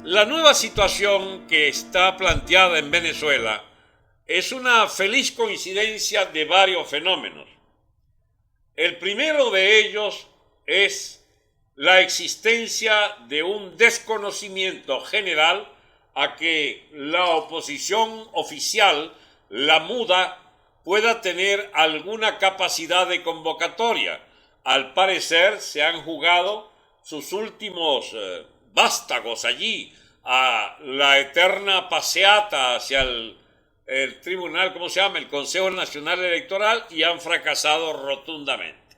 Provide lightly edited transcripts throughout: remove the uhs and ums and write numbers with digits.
La nueva situación que está planteada en Venezuela es una feliz coincidencia de varios fenómenos. El primero de ellos es la existencia de un desconocimiento general a que la oposición oficial, la muda, pueda tener alguna capacidad de convocatoria. Al parecer se han jugado sus últimos vástagos allí a la eterna paseata hacia el tribunal, ¿cómo se llama? El Consejo Nacional Electoral, y han fracasado rotundamente.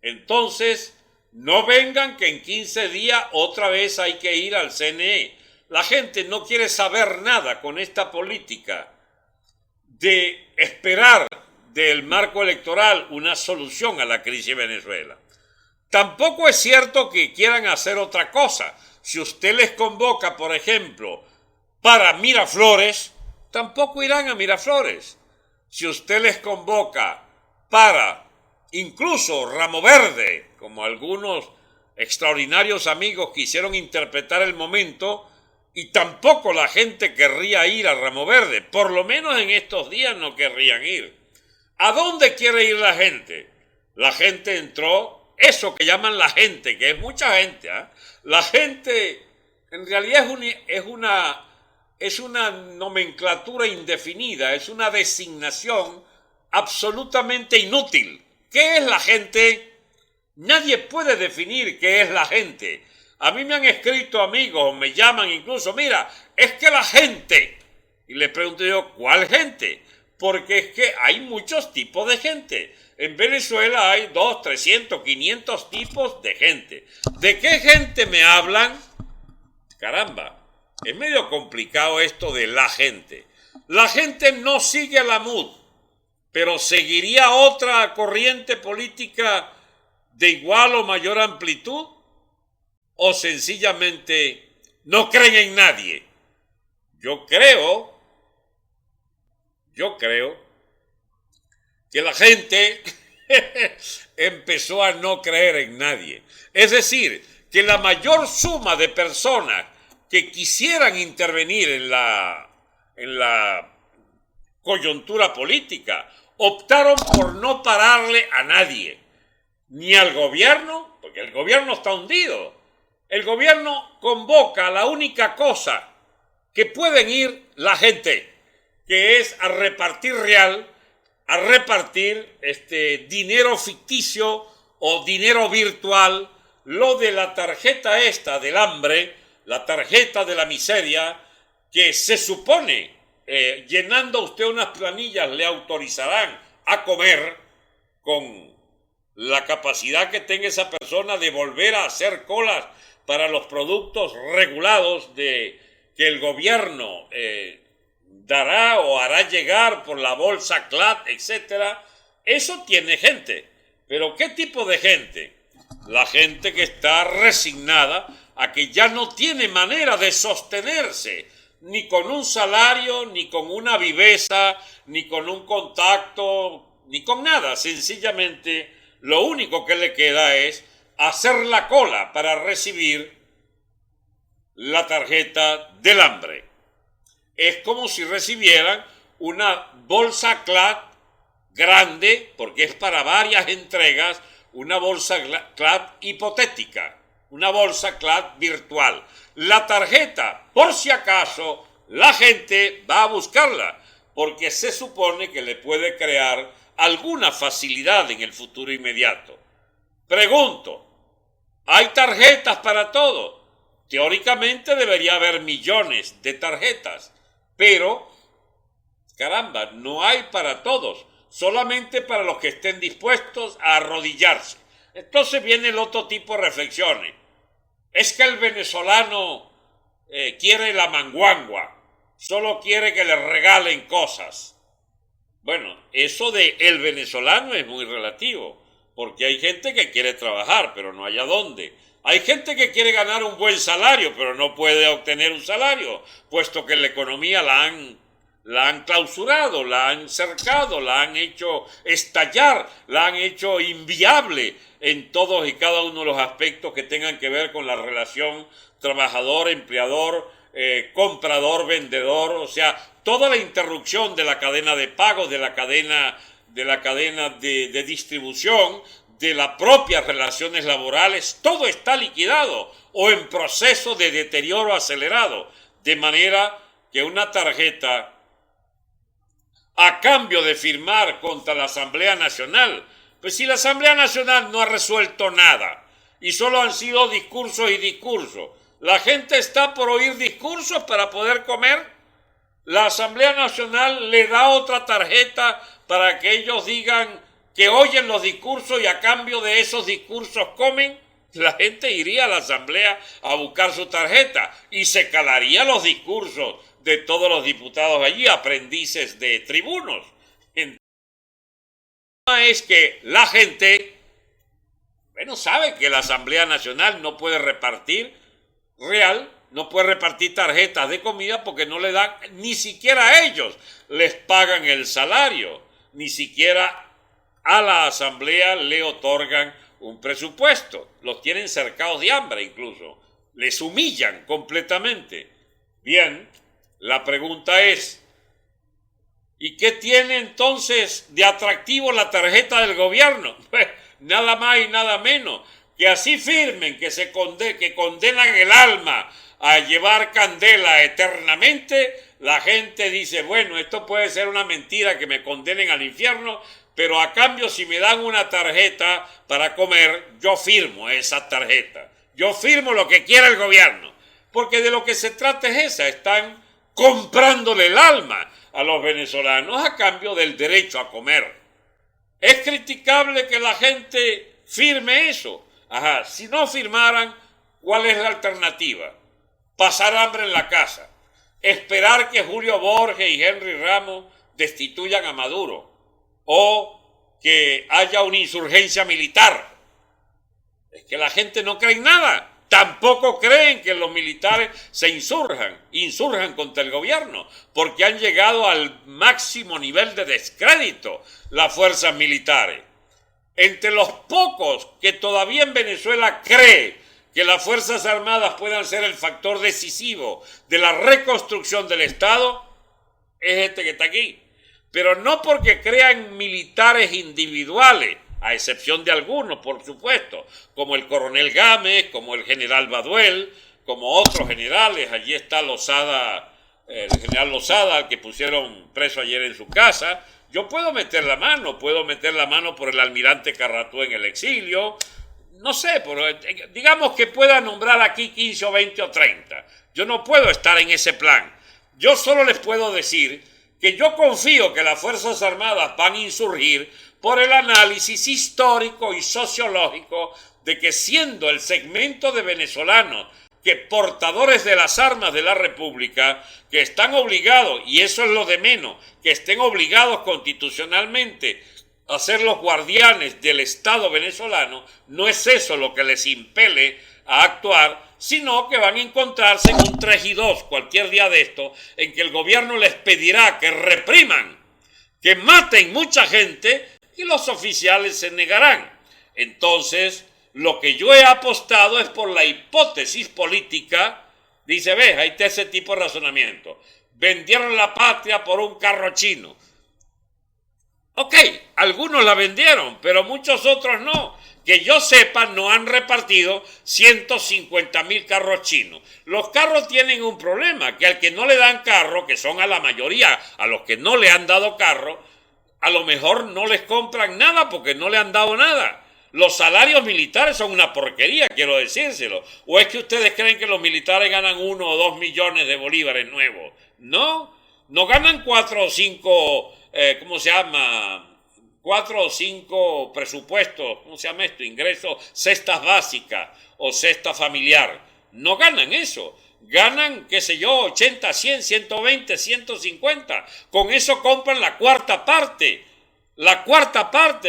Entonces, no vengan que en 15 días otra vez hay que ir al CNE. La gente no quiere saber nada con esta política de esperar del marco electoral una solución a la crisis de Venezuela. Tampoco es cierto que quieran hacer otra cosa. Si usted les convoca, por ejemplo, para Miraflores, tampoco irán a Miraflores. Si usted les convoca para incluso Ramo Verde, como algunos extraordinarios amigos quisieron interpretar el momento, y tampoco la gente querría ir a Ramo Verde, por lo menos en estos días no querrían ir. ¿A dónde quiere ir la gente? La gente entró, eso que llaman la gente, que es mucha gente, ¿eh? La gente en realidad es una nomenclatura indefinida, es una designación absolutamente inútil. ¿Qué es la gente? Nadie puede definir qué es la gente. A mí me han escrito amigos, me llaman incluso, mira, es que la gente, y le pregunto yo, ¿cuál gente? Porque es que hay muchos tipos de gente. En Venezuela hay 200, 300, 500 tipos de gente. ¿De qué gente me hablan? Caramba, es medio complicado esto de la gente. La gente no sigue a la MUD, pero seguiría otra corriente política de igual o mayor amplitud, o sencillamente no creen en nadie. Yo creo que la gente empezó a no creer en nadie. Es decir, que la mayor suma de personas que quisieran intervenir en la coyuntura política optaron por no pararle a nadie, ni al gobierno, porque el gobierno está hundido. El gobierno convoca a la única cosa que pueden ir la gente, que es a repartir dinero ficticio o dinero virtual, lo de la tarjeta esta del hambre, la tarjeta de la miseria, que se supone, llenando usted unas planillas, le autorizarán a comer con la capacidad que tenga esa persona de volver a hacer colas para los productos regulados que el gobierno dará o hará llegar por la bolsa CLAT, etcétera. Eso tiene gente. ¿Pero qué tipo de gente? La gente que está resignada a que ya no tiene manera de sostenerse, ni con un salario, ni con una viveza, ni con un contacto, ni con nada. Sencillamente, lo único que le queda es hacer la cola para recibir la tarjeta del hambre. Es como si recibieran una bolsa CLAT grande, porque es para varias entregas, una bolsa CLAT hipotética, una bolsa CLAT virtual. La tarjeta, por si acaso, la gente va a buscarla, porque se supone que le puede crear alguna facilidad en el futuro inmediato. Pregunto, ¿hay tarjetas para todo? Teóricamente debería haber millones de tarjetas, pero, caramba, no hay para todos, solamente para los que estén dispuestos a arrodillarse. Entonces viene el otro tipo de reflexiones. Es que el venezolano quiere la manguangua, solo quiere que le regalen cosas. Bueno, eso de el venezolano es muy relativo, porque hay gente que quiere trabajar, pero no hay a dónde. Hay gente que quiere ganar un buen salario, pero no puede obtener un salario, puesto que la economía la la han clausurado, la han cercado, la han hecho estallar, la han hecho inviable en todos y cada uno de los aspectos que tengan que ver con la relación trabajador-empleador, comprador-vendedor, o sea, toda la interrupción de la cadena de pagos, de la cadena de distribución, de las propias relaciones laborales, todo está liquidado o en proceso de deterioro acelerado, de manera que una tarjeta, a cambio de firmar contra la Asamblea Nacional, pues si la Asamblea Nacional no ha resuelto nada y solo han sido discursos y discursos, la gente está por oír discursos para poder comer. La Asamblea Nacional le da otra tarjeta para que ellos digan que oyen los discursos y a cambio de esos discursos comen. La gente iría a la Asamblea a buscar su tarjeta y se calaría los discursos de todos los diputados allí, aprendices de tribunos. El tema es que la gente, sabe que la Asamblea Nacional no puede repartir no puede repartir tarjetas de comida porque no le dan, ni siquiera a ellos les pagan el salario, ni siquiera a la Asamblea le otorgan un presupuesto, los tienen cercados de hambre incluso, les humillan completamente. Bien, la pregunta es, ¿y qué tiene entonces de atractivo la tarjeta del gobierno? Pues nada más y nada menos que así firmen que condenan el alma a llevar candela eternamente. La gente dice, bueno, esto puede ser una mentira que me condenen al infierno, pero a cambio si me dan una tarjeta para comer, yo firmo esa tarjeta. Yo firmo lo que quiera el gobierno, porque de lo que se trata es esa, están comprándole el alma a los venezolanos a cambio del derecho a comer. Es criticable que la gente firme eso. Ajá, si no firmaran, ¿cuál es la alternativa? Pasar hambre en la casa, esperar que Julio Borges y Henry Ramos destituyan a Maduro o que haya una insurgencia militar. Es que la gente no cree en nada. Tampoco creen que los militares se insurjan contra el gobierno, porque han llegado al máximo nivel de descrédito las fuerzas militares. Entre los pocos que todavía en Venezuela cree que las Fuerzas Armadas puedan ser el factor decisivo de la reconstrucción del Estado, es este que está aquí. Pero no porque crean militares individuales, a excepción de algunos, por supuesto, como el coronel Gámez, como el general Baduel, como otros generales. Allí está Lozada, el general Lozada, al que pusieron preso ayer en su casa. Yo puedo meter la mano por el almirante Carratú en el exilio, no sé, pero digamos que pueda nombrar aquí 15 o 20 o 30. Yo no puedo estar en ese plan. Yo solo les puedo decir que yo confío que las Fuerzas Armadas van a insurgir por el análisis histórico y sociológico de que siendo el segmento de venezolanos que portadores de las armas de la República, que están obligados, y eso es lo de menos, que estén obligados constitucionalmente a ser los guardianes del Estado venezolano, no es eso lo que les impele a actuar, sino que van a encontrarse en un 3 y 2 cualquier día de esto, en que el gobierno les pedirá que repriman, que maten mucha gente, y los oficiales se negarán. Entonces, lo que yo he apostado es por la hipótesis política. Dice, ves, ahí está ese tipo de razonamiento. Vendieron la patria por un carro chino. Ok, algunos la vendieron, pero muchos otros no. Que yo sepa, no han repartido 150,000 carros chinos. Los carros tienen un problema, que al que no le dan carro, que son a la mayoría, a los que no le han dado carro, a lo mejor no les compran nada porque no le han dado nada. Los salarios militares son una porquería, quiero decírselo. ¿O es que ustedes creen que los militares ganan 1 o 2 millones de bolívares nuevos? No, no ganan 4 o 5, 4 o 5 presupuestos, ¿cómo se llama esto? Ingresos, cestas básicas o cesta familiar. No ganan eso. Ganan, qué sé yo, 80, 100, 120, 150. Con eso compran la cuarta parte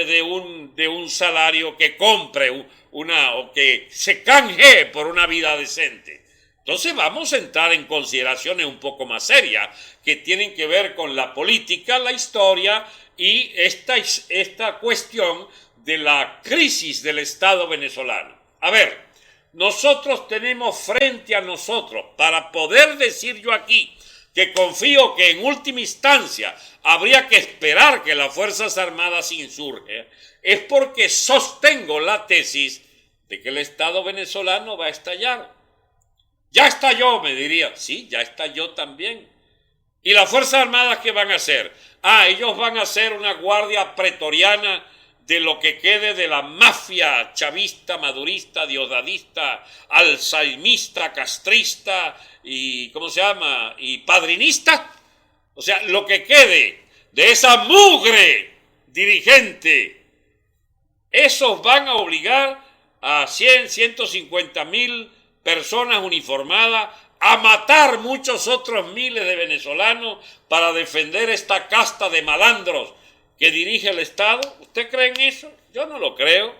de un salario que compre o que se canjee por una vida decente. Entonces vamos a entrar en consideraciones un poco más serias que tienen que ver con la política, la historia y esta cuestión de la crisis del Estado venezolano. A ver, nosotros tenemos frente a nosotros, para poder decir yo aquí que confío que en última instancia habría que esperar que las Fuerzas Armadas insurgen, es porque sostengo la tesis de que el Estado venezolano va a estallar. Ya estalló, me diría. Sí, ya estalló también. ¿Y las Fuerzas Armadas qué van a hacer? Ellos van a hacer una guardia pretoriana de lo que quede de la mafia chavista, madurista, diosdadista, alzaimista, castrista y, ¿cómo se llama? Y padrinista. O sea, lo que quede de esa mugre dirigente, esos van a obligar a 100, 150 mil personas uniformadas a matar muchos otros miles de venezolanos para defender esta casta de malandros que dirige el Estado. ¿Usted cree en eso? Yo no lo creo.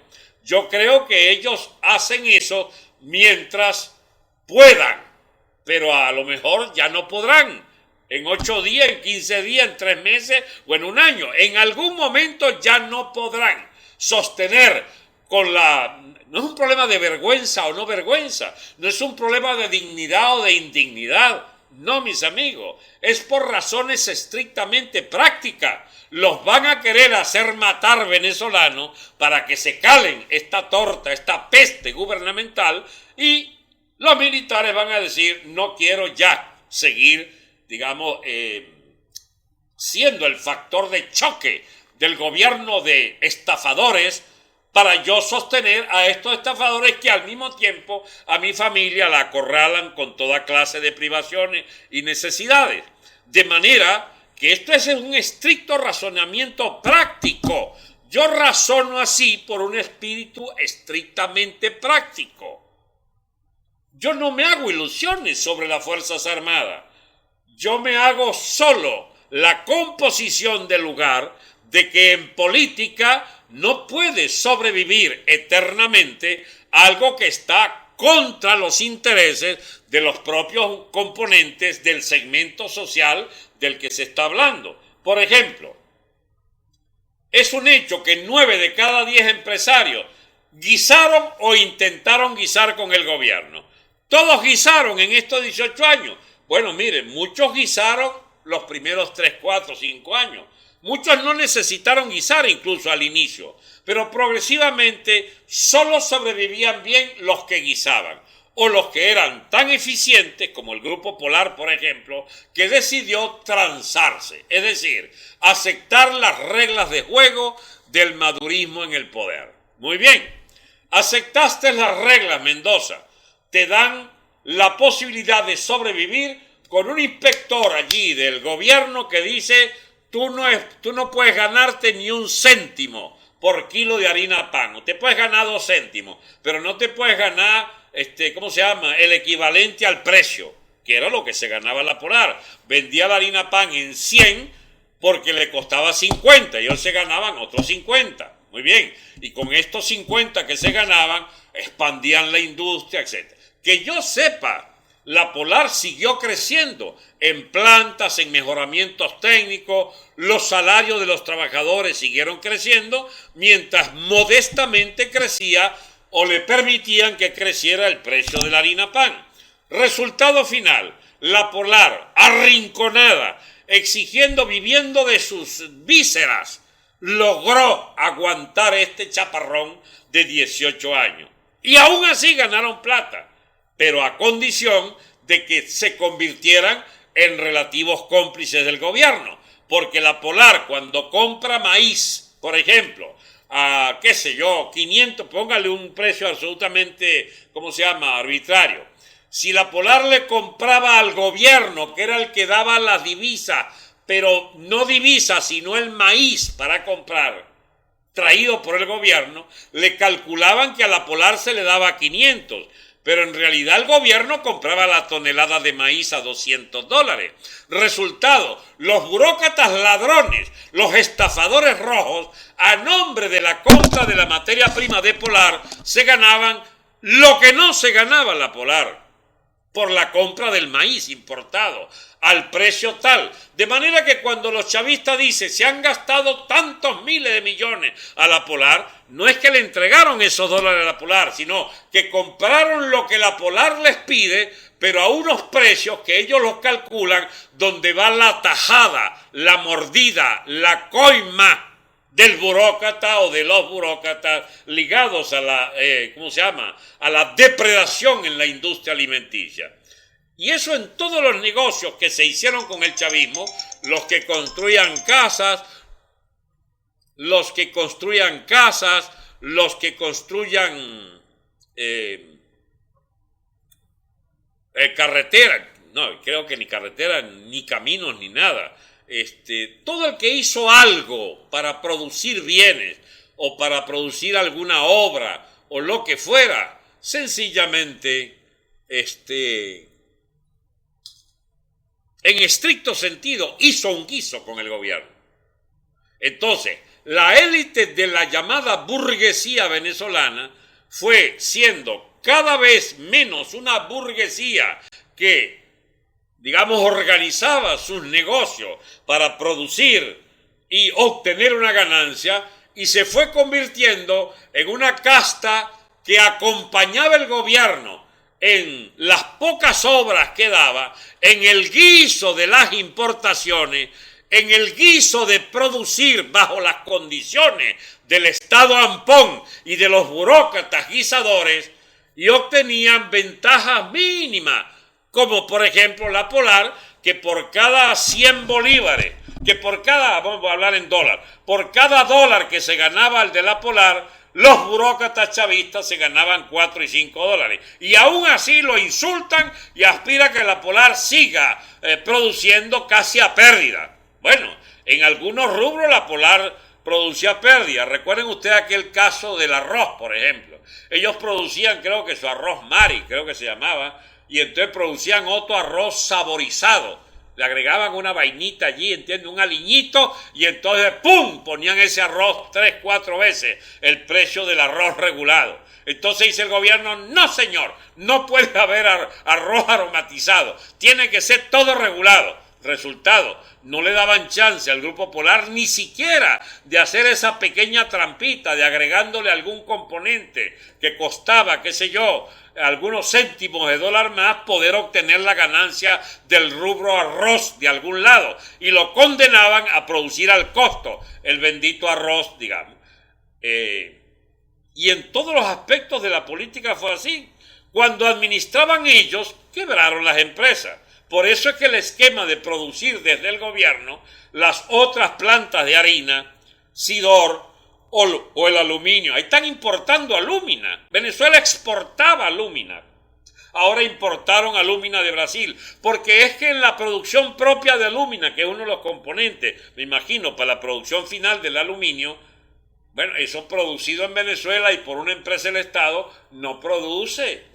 Yo creo que ellos hacen eso mientras puedan, pero a lo mejor ya no podrán. En 8 días, en 15 días, en 3 meses o en un año. En algún momento ya no podrán sostener con la... No es un problema de vergüenza o no vergüenza, no es un problema de dignidad o de indignidad, no, mis amigos, es por razones estrictamente prácticas. Los van a querer hacer matar venezolanos para que se calen esta torta, esta peste gubernamental, y los militares van a decir, no quiero ya seguir, digamos, siendo el factor de choque del gobierno de estafadores, para yo sostener a estos estafadores que al mismo tiempo a mi familia la acorralan con toda clase de privaciones y necesidades. De manera que esto es un estricto razonamiento práctico. Yo razono así por un espíritu estrictamente práctico. Yo no me hago ilusiones sobre las Fuerzas Armadas. Yo me hago solo la composición del lugar de que en política no puede sobrevivir eternamente algo que está contra los intereses de los propios componentes del segmento social del que se está hablando. Por ejemplo, es un hecho que 9 de cada 10 empresarios guisaron o intentaron guisar con el gobierno. Todos guisaron en estos 18 años. Bueno, miren, muchos guisaron los primeros 3, 4, 5 años. Muchos no necesitaron guisar incluso al inicio, pero progresivamente solo sobrevivían bien los que guisaban, o los que eran tan eficientes, como el Grupo Polar, por ejemplo, que decidió transarse, es decir, aceptar las reglas de juego del madurismo en el poder. Muy bien, aceptaste las reglas, Mendoza, te dan la posibilidad de sobrevivir con un inspector allí del gobierno que dice: Tú no puedes ganarte ni un céntimo por kilo de harina pan. Te puedes ganar 2 céntimos, pero no te puedes ganar, ¿cómo se llama? El equivalente al precio, que era lo que se ganaba la Polar. Vendía la harina pan en 100 porque le costaba 50 y ellos se ganaban otros 50. Muy bien. Y con estos 50 que se ganaban, expandían la industria, etc. Que yo sepa, la Polar siguió creciendo en plantas, en mejoramientos técnicos, los salarios de los trabajadores siguieron creciendo, mientras modestamente crecía o le permitían que creciera el precio de la harina pan. Resultado final, la Polar, arrinconada, exigiendo, viviendo de sus vísceras, logró aguantar este chaparrón de 18 años. Y aún así ganaron plata, pero a condición de que se convirtieran en relativos cómplices del gobierno. Porque la Polar, cuando compra maíz, por ejemplo, a, 500, póngale un precio absolutamente, arbitrario. Si la Polar le compraba al gobierno, que era el que daba las divisas, pero no divisas, sino el maíz para comprar, traído por el gobierno, le calculaban que a la Polar se le daba 500, pero en realidad el gobierno compraba la tonelada de maíz a $200. Resultado, los burócratas ladrones, los estafadores rojos, a nombre de la compra de la materia prima de Polar, se ganaban lo que no se ganaba la Polar. por la compra del maíz importado al precio tal. De manera que cuando los chavistas dicen se han gastado tantos miles de millones a la Polar, no es que le entregaron esos dólares a la Polar, sino que compraron lo que la Polar les pide, pero a unos precios que ellos los calculan, donde va la tajada, la mordida, la coima del burócrata o de los burócratas ligados a la, a la depredación en la industria alimenticia. Y eso en todos los negocios que se hicieron con el chavismo, los que construían casas, los que construyan carreteras, no, creo que ni carreteras, ni caminos, ni nada. Todo el que hizo algo para producir bienes o para producir alguna obra o lo que fuera, sencillamente, en estricto sentido, hizo un guiso con el gobierno. Entonces, la élite de la llamada burguesía venezolana fue siendo cada vez menos una burguesía que, digamos, organizaba sus negocios para producir y obtener una ganancia, y se fue convirtiendo en una casta que acompañaba el gobierno en las pocas obras que daba, en el guiso de las importaciones, en el guiso de producir bajo las condiciones del Estado ampón y de los burócratas guisadores, y obtenían ventajas mínimas, como por ejemplo la Polar, que por cada 100 bolívares, vamos a hablar en dólar, por cada dólar que se ganaba el de la Polar, los burócratas chavistas se ganaban 4 y 5 dólares. Y aún así lo insultan y aspira a que la Polar siga produciendo casi a pérdida. Bueno, en algunos rubros la Polar producía pérdida. Recuerden ustedes aquel caso del arroz, por ejemplo. Ellos producían, creo que su arroz Mari, creo que se llamaba, y entonces producían otro arroz saborizado. Le agregaban una vainita allí, ¿entiendes? Un aliñito, y entonces ¡pum! Ponían ese arroz 3, 4 veces el precio del arroz regulado. Entonces dice el gobierno, no señor, no puede haber arroz aromatizado, tiene que ser todo regulado. Resultado, no le daban chance al Grupo Polar ni siquiera de hacer esa pequeña trampita de agregándole algún componente que costaba, qué sé yo, algunos céntimos de dólar más, poder obtener la ganancia del rubro arroz de algún lado, y lo condenaban a producir al costo el bendito arroz, digamos. Y en todos los aspectos de la política fue así. Cuando administraban ellos, quebraron las empresas. Por eso es que el esquema de producir desde el gobierno las otras plantas de harina, Sidor o el aluminio. Ahí están importando alúmina. Venezuela exportaba alúmina. Ahora importaron alúmina de Brasil. Porque es que en la producción propia de alúmina, que es uno de los componentes, me imagino, para la producción final del aluminio, bueno, eso producido en Venezuela y por una empresa del Estado no produce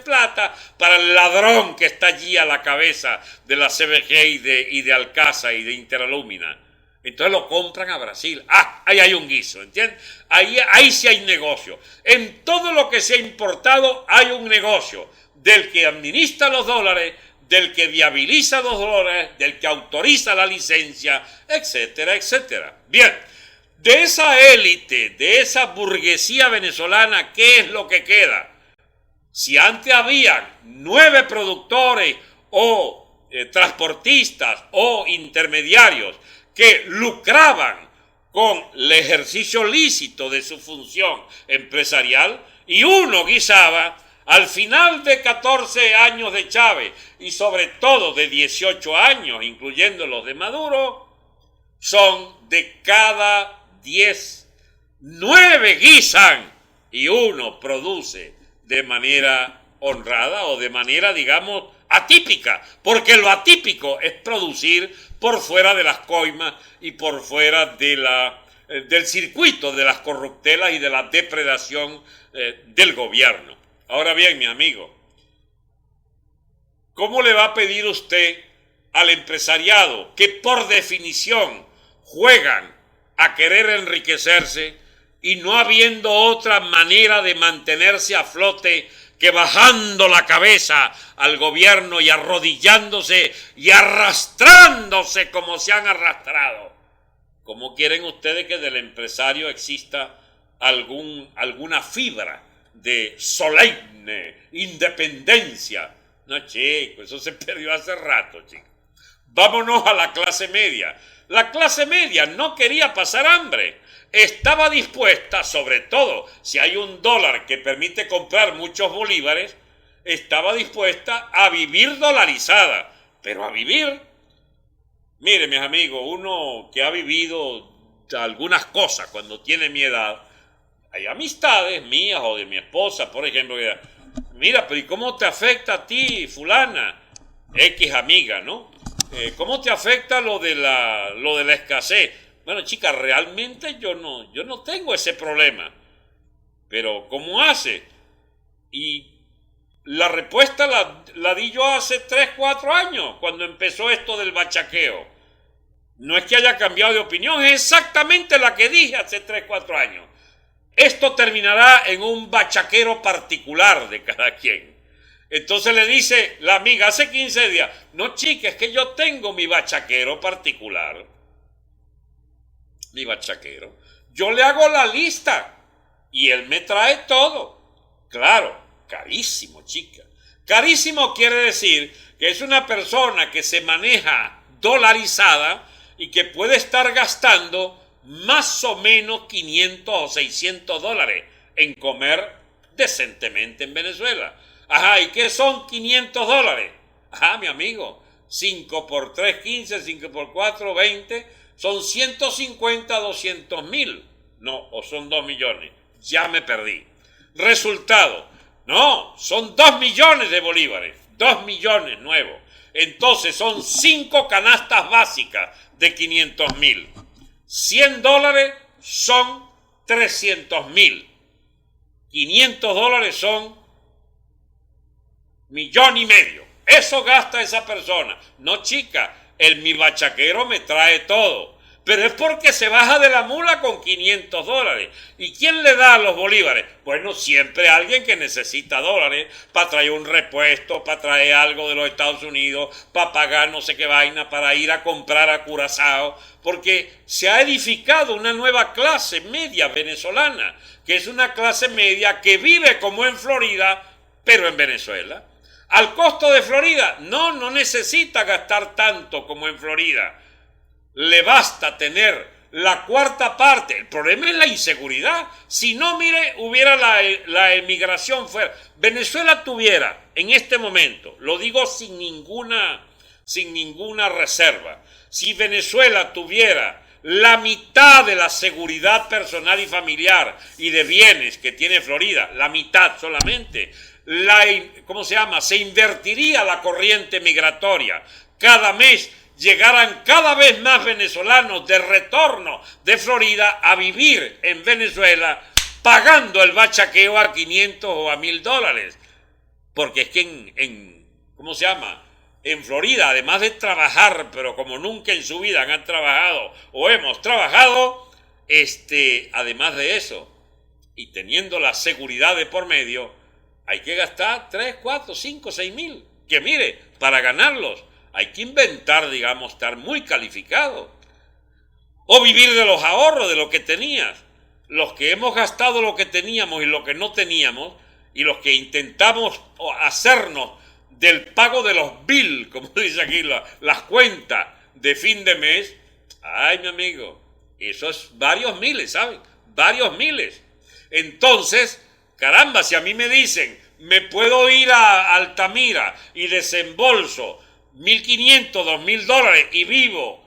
plata para el ladrón que está allí a la cabeza de la CBG y de Alcasa y de Interalúmina. Entonces lo compran a Brasil. Ahí hay un guiso, ¿entiendes? Ahí sí hay negocio. En todo lo que se ha importado hay un negocio. Del que administra los dólares, del que viabiliza los dólares, del que autoriza la licencia, etcétera, etcétera. Bien. De esa élite, de esa burguesía venezolana, ¿qué es lo que queda? Si antes había 9 productores o transportistas o intermediarios que lucraban con el ejercicio lícito de su función empresarial, y uno guisaba, al final de 14 años de Chávez y sobre todo de 18 años, incluyendo los de Maduro, son de cada 10, 9 guisan y uno produce de manera honrada o de manera, digamos, atípica, porque lo atípico es producir por fuera de las coimas y por fuera del circuito de las corruptelas y de la depredación del gobierno. Ahora bien, mi amigo, ¿cómo le va a pedir usted al empresariado que por definición juegan a querer enriquecerse y no habiendo otra manera de mantenerse a flote que bajando la cabeza al gobierno y arrodillándose y arrastrándose como se han arrastrado. ¿Cómo quieren ustedes que del empresario exista alguna fibra de solemne independencia? No, chicos, eso se perdió hace rato, chicos. Vámonos a la clase media. La clase media no quería pasar hambre. Estaba dispuesta, sobre todo si hay un dólar que permite comprar muchos bolívares, estaba dispuesta a vivir dolarizada. Pero a vivir, mire, mis amigos, uno que ha vivido algunas cosas cuando tiene mi edad, hay amistades mías o de mi esposa, por ejemplo, que mira, pero ¿y cómo te afecta a ti, fulana? X amiga, ¿no? ¿Cómo te afecta lo de la escasez? Bueno, chica, realmente yo no tengo ese problema. Pero, ¿cómo hace? Y la respuesta la di yo hace 3, 4 años, cuando empezó esto del bachaqueo. No es que haya cambiado de opinión, es exactamente la que dije hace 3, 4 años. Esto terminará en un bachaquero particular de cada quien. Entonces le dice la amiga hace 15 días, no chica, es que yo tengo mi bachaquero particular. Mi bachaquero. Yo le hago la lista y él me trae todo. Claro, carísimo, chica. Carísimo quiere decir que es una persona que se maneja dolarizada y que puede estar gastando más o menos 500 o 600 dólares en comer decentemente en Venezuela. Ajá, ¿y qué son 500 dólares? Ajá, mi amigo, 5 por 3, 15, 5 por 4, 20, son 150, 200 mil. No, o son 2 millones. Ya me perdí. Resultado, no, son 2 millones de bolívares, 2 millones nuevos. Entonces son 5 canastas básicas de 500 mil. 100 dólares son 300 mil. 500 dólares son 1,5 millones. Eso gasta esa persona. No, chica, mi bachaquero me trae todo. Pero es porque se baja de la mula con 500 dólares. ¿Y quién le da los bolívares? Bueno, siempre alguien que necesita dólares para traer un repuesto, para traer algo de los Estados Unidos, para pagar no sé qué vaina, para ir a comprar a Curazao. Porque se ha edificado una nueva clase media venezolana, que es una clase media que vive como en Florida, pero en Venezuela. Al costo de Florida, no necesita gastar tanto como en Florida. Le basta tener la cuarta parte. El problema es la inseguridad. Si no, mire, hubiera la emigración fuera. Venezuela tuviera, en este momento, lo digo sin ninguna reserva, si Venezuela tuviera la mitad de la seguridad personal y familiar y de bienes que tiene Florida, la mitad solamente, se invertiría la corriente migratoria. Cada mes llegaran cada vez más venezolanos de retorno de Florida a vivir en Venezuela pagando el bachaqueo a 500 o a 1,000 dólares. Porque es que en Florida, además de trabajar, pero como nunca en su vida han trabajado o hemos trabajado, además de eso, y teniendo la seguridad de por medio, hay que gastar 3, 4, 5, 6 mil. Que mire, para ganarlos hay que inventar, digamos, estar muy calificado. O vivir de los ahorros, de lo que tenías. Los que hemos gastado lo que teníamos y lo que no teníamos, y los que intentamos hacernos del pago de los bills, como dice aquí, las cuentas de fin de mes, ay, mi amigo, eso es varios miles, ¿saben? Varios miles. Entonces, caramba, si a mí me dicen, me puedo ir a Altamira y desembolso 1,500, 2,000 dólares y vivo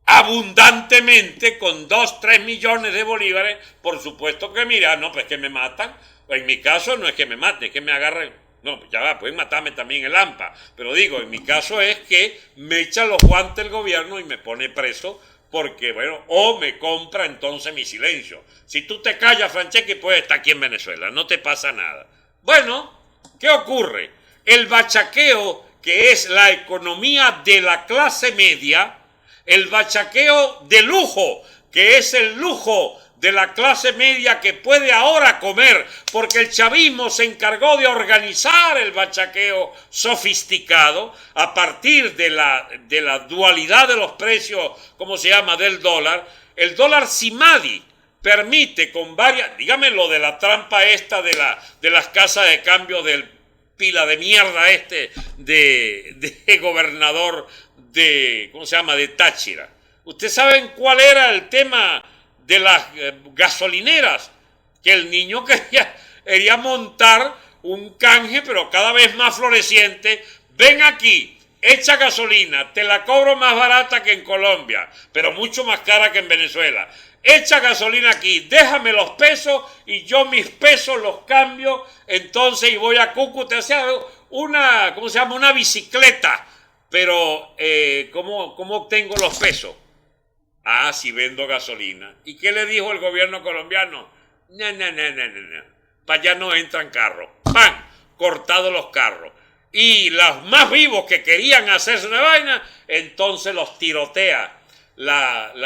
abundantemente con 2, 3 millones de bolívares, por supuesto que mira, no, pues que me matan. En mi caso no es que me maten, es que me agarren. No, pues ya va, pueden matarme también el AMPA. Pero digo, en mi caso es que me echa los guantes el gobierno y me pone preso porque, bueno, o me compra entonces mi silencio. Si tú te callas, Franceschi, puedes estar aquí en Venezuela, no te pasa nada. Bueno, ¿qué ocurre? El bachaqueo, que es la economía de la clase media, el bachaqueo de lujo, que es el lujo de la clase media que puede ahora comer, porque el chavismo se encargó de organizar el bachaqueo sofisticado a partir de la dualidad de los precios, ¿cómo se llama?, del dólar. El dólar Simadi permite con varias, dígame lo de la trampa esta de las casas de cambio del pila de mierda de gobernador de, ¿cómo se llama?, de Táchira. ¿Ustedes saben cuál era el tema de las gasolineras? Que el niño quería montar un canje, pero cada vez más floreciente. Ven aquí, echa gasolina, te la cobro más barata que en Colombia, pero mucho más cara que en Venezuela. Echa gasolina aquí, déjame los pesos y yo mis pesos los cambio, entonces, y voy a Cúcuta. O sea, ¿cómo se llama?, una bicicleta. Pero, ¿cómo obtengo los pesos? Ah, si vendo gasolina. ¿Y qué le dijo el gobierno colombiano? No. Para allá no entran carros. ¡Pam! Cortados los carros. Y los más vivos que querían hacerse una vaina, entonces los tirotea.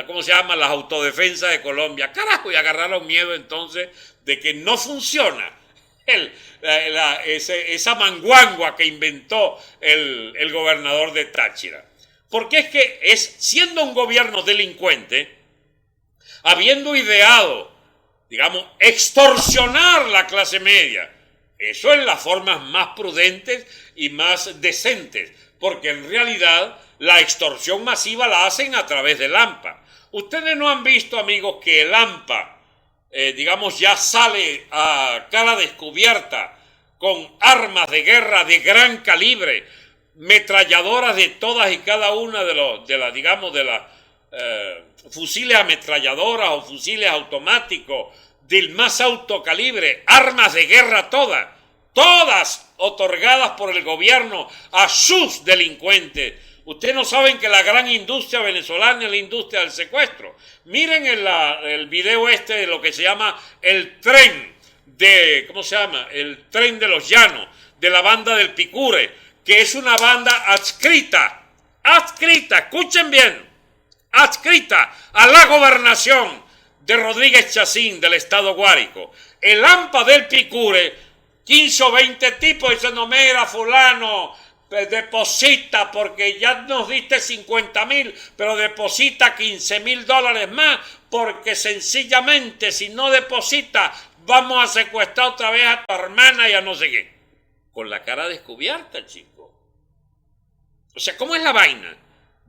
¿Cómo se llama?, las autodefensas de Colombia. Carajo, y agarraron miedo entonces de que no funciona esa manguangua que inventó el gobernador de Táchira. Porque es que siendo un gobierno delincuente, habiendo ideado, digamos, extorsionar la clase media, eso es las formas más prudentes y más decentes, porque en realidad la extorsión masiva la hacen a través del AMPA. Ustedes no han visto, amigos, que el AMPA, digamos, ya sale a cara descubierta con armas de guerra de gran calibre, metralladoras de todas y cada una de las fusiles ametralladoras o fusiles automáticos del más alto calibre, armas de guerra todas otorgadas por el gobierno a sus delincuentes. Ustedes no saben que la gran industria venezolana es la industria del secuestro. Miren el video de lo que se llama el tren ¿cómo se llama?, el tren de los llanos, de la banda del Picure, que es una banda adscrita, escuchen bien, adscrita a la gobernación de Rodríguez Chacín del estado Guárico. El AMPA del Picure, 15 o 20 tipos diciendo, mira fulano, deposita porque ya nos diste 50,000, pero deposita $15,000 más, porque sencillamente si no deposita vamos a secuestrar otra vez a tu hermana y a no sé qué. Con la cara descubierta, chico. O sea, ¿cómo es la vaina?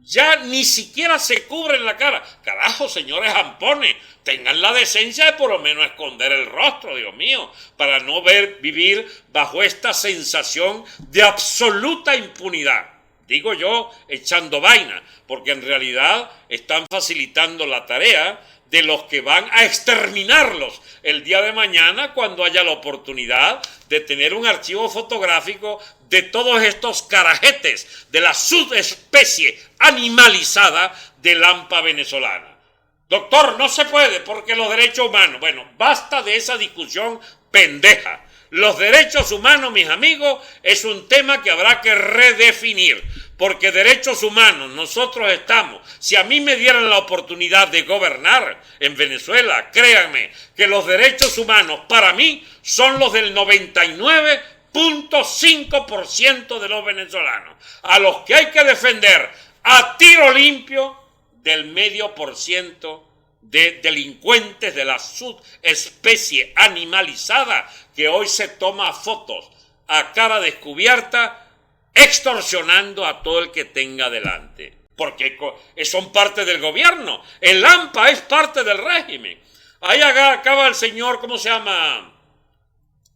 Ya ni siquiera se cubren la cara. Carajo, señores ampones, tengan la decencia de por lo menos esconder el rostro, Dios mío, para no vivir bajo esta sensación de absoluta impunidad. Digo yo, echando vaina, porque en realidad están facilitando la tarea de los que van a exterminarlos el día de mañana cuando haya la oportunidad de tener un archivo fotográfico de todos estos carajetes de la subespecie animalizada del AMPA venezolana. Doctor, no se puede porque los derechos humanos. Bueno, basta de esa discusión pendeja. Los derechos humanos, mis amigos, es un tema que habrá que redefinir, porque derechos humanos nosotros estamos. Si a mí me dieran la oportunidad de gobernar en Venezuela, créanme que los derechos humanos para mí son los del 99.5% de los venezolanos, a los que hay que defender a tiro limpio del 0,5% de delincuentes de la subespecie animalizada que hoy se toma fotos a cara descubierta extorsionando a todo el que tenga delante, porque son parte del gobierno. El AMPA es parte del régimen. Ahí acaba el señor, ¿cómo se llama?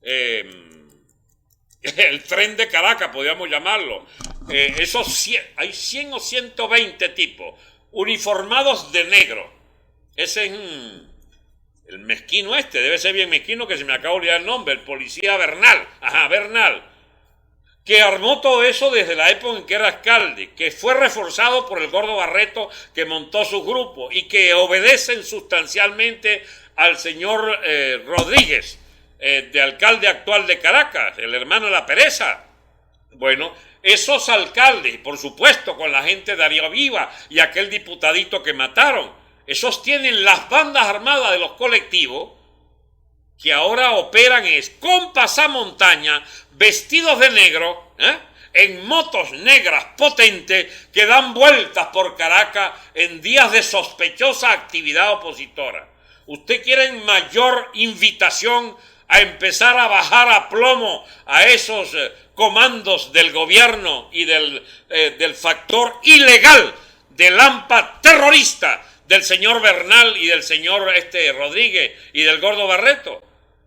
El tren de Caracas, podríamos llamarlo. Hay 100 o 120 tipos uniformados de negro. Ese es el mezquino debe ser bien mezquino, que se me acaba de olvidar el nombre, el policía Bernal, Bernal, que armó todo eso desde la época en que era alcalde, que fue reforzado por el gordo Barreto, que montó su grupo, y que obedecen sustancialmente al señor Rodríguez, de alcalde actual de Caracas, el hermano de la Pereza. Bueno, esos alcaldes, por supuesto con la gente de Darío Viva y aquel diputadito que mataron, Esos tienen las bandas armadas de los colectivos que ahora operan con pasamontaña, vestidos de negro, en motos negras potentes que dan vueltas por Caracas en días de sospechosa actividad opositora. ¿Usted quiere mayor invitación a empezar a bajar a plomo a esos comandos del gobierno y del factor ilegal del AMPA terrorista del señor Bernal y del señor Rodríguez y del gordo Barreto?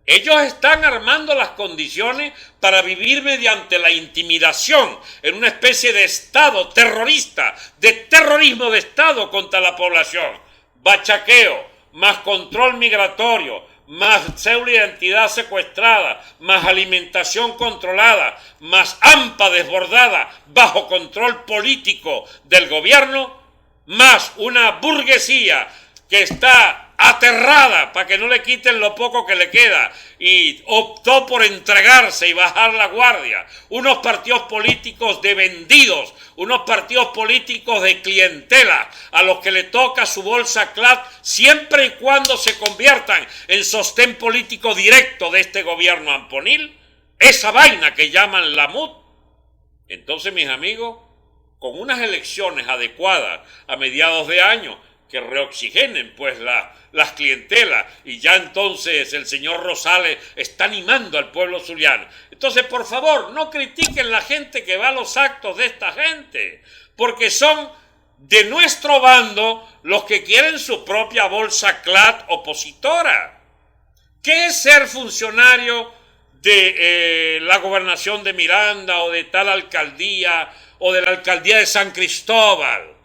Ellos están armando las condiciones para vivir mediante la intimidación en una especie de Estado terrorista, de terrorismo de Estado contra la población. Bachaqueo, más control migratorio, más pseudo-identidad secuestrada, más alimentación controlada, más AMPA desbordada bajo control político del gobierno, más una burguesía que está aterrada para que no le quiten lo poco que le queda y optó por entregarse y bajar la guardia. Unos partidos políticos de vendidos, unos partidos políticos de clientela a los que le toca su bolsa CLAT siempre y cuando se conviertan en sostén político directo de este gobierno amponil. Esa vaina que llaman la MUD. Entonces, mis amigos, con unas elecciones adecuadas a mediados de año que reoxigenen pues las clientelas, y ya entonces el señor Rosales está animando al pueblo zuliano. Entonces, por favor, no critiquen la gente que va a los actos de esta gente, porque son de nuestro bando los que quieren su propia bolsa CLAT opositora. ¿Qué es ser funcionario de la gobernación de Miranda o de tal alcaldía o de la alcaldía de San Cristóbal?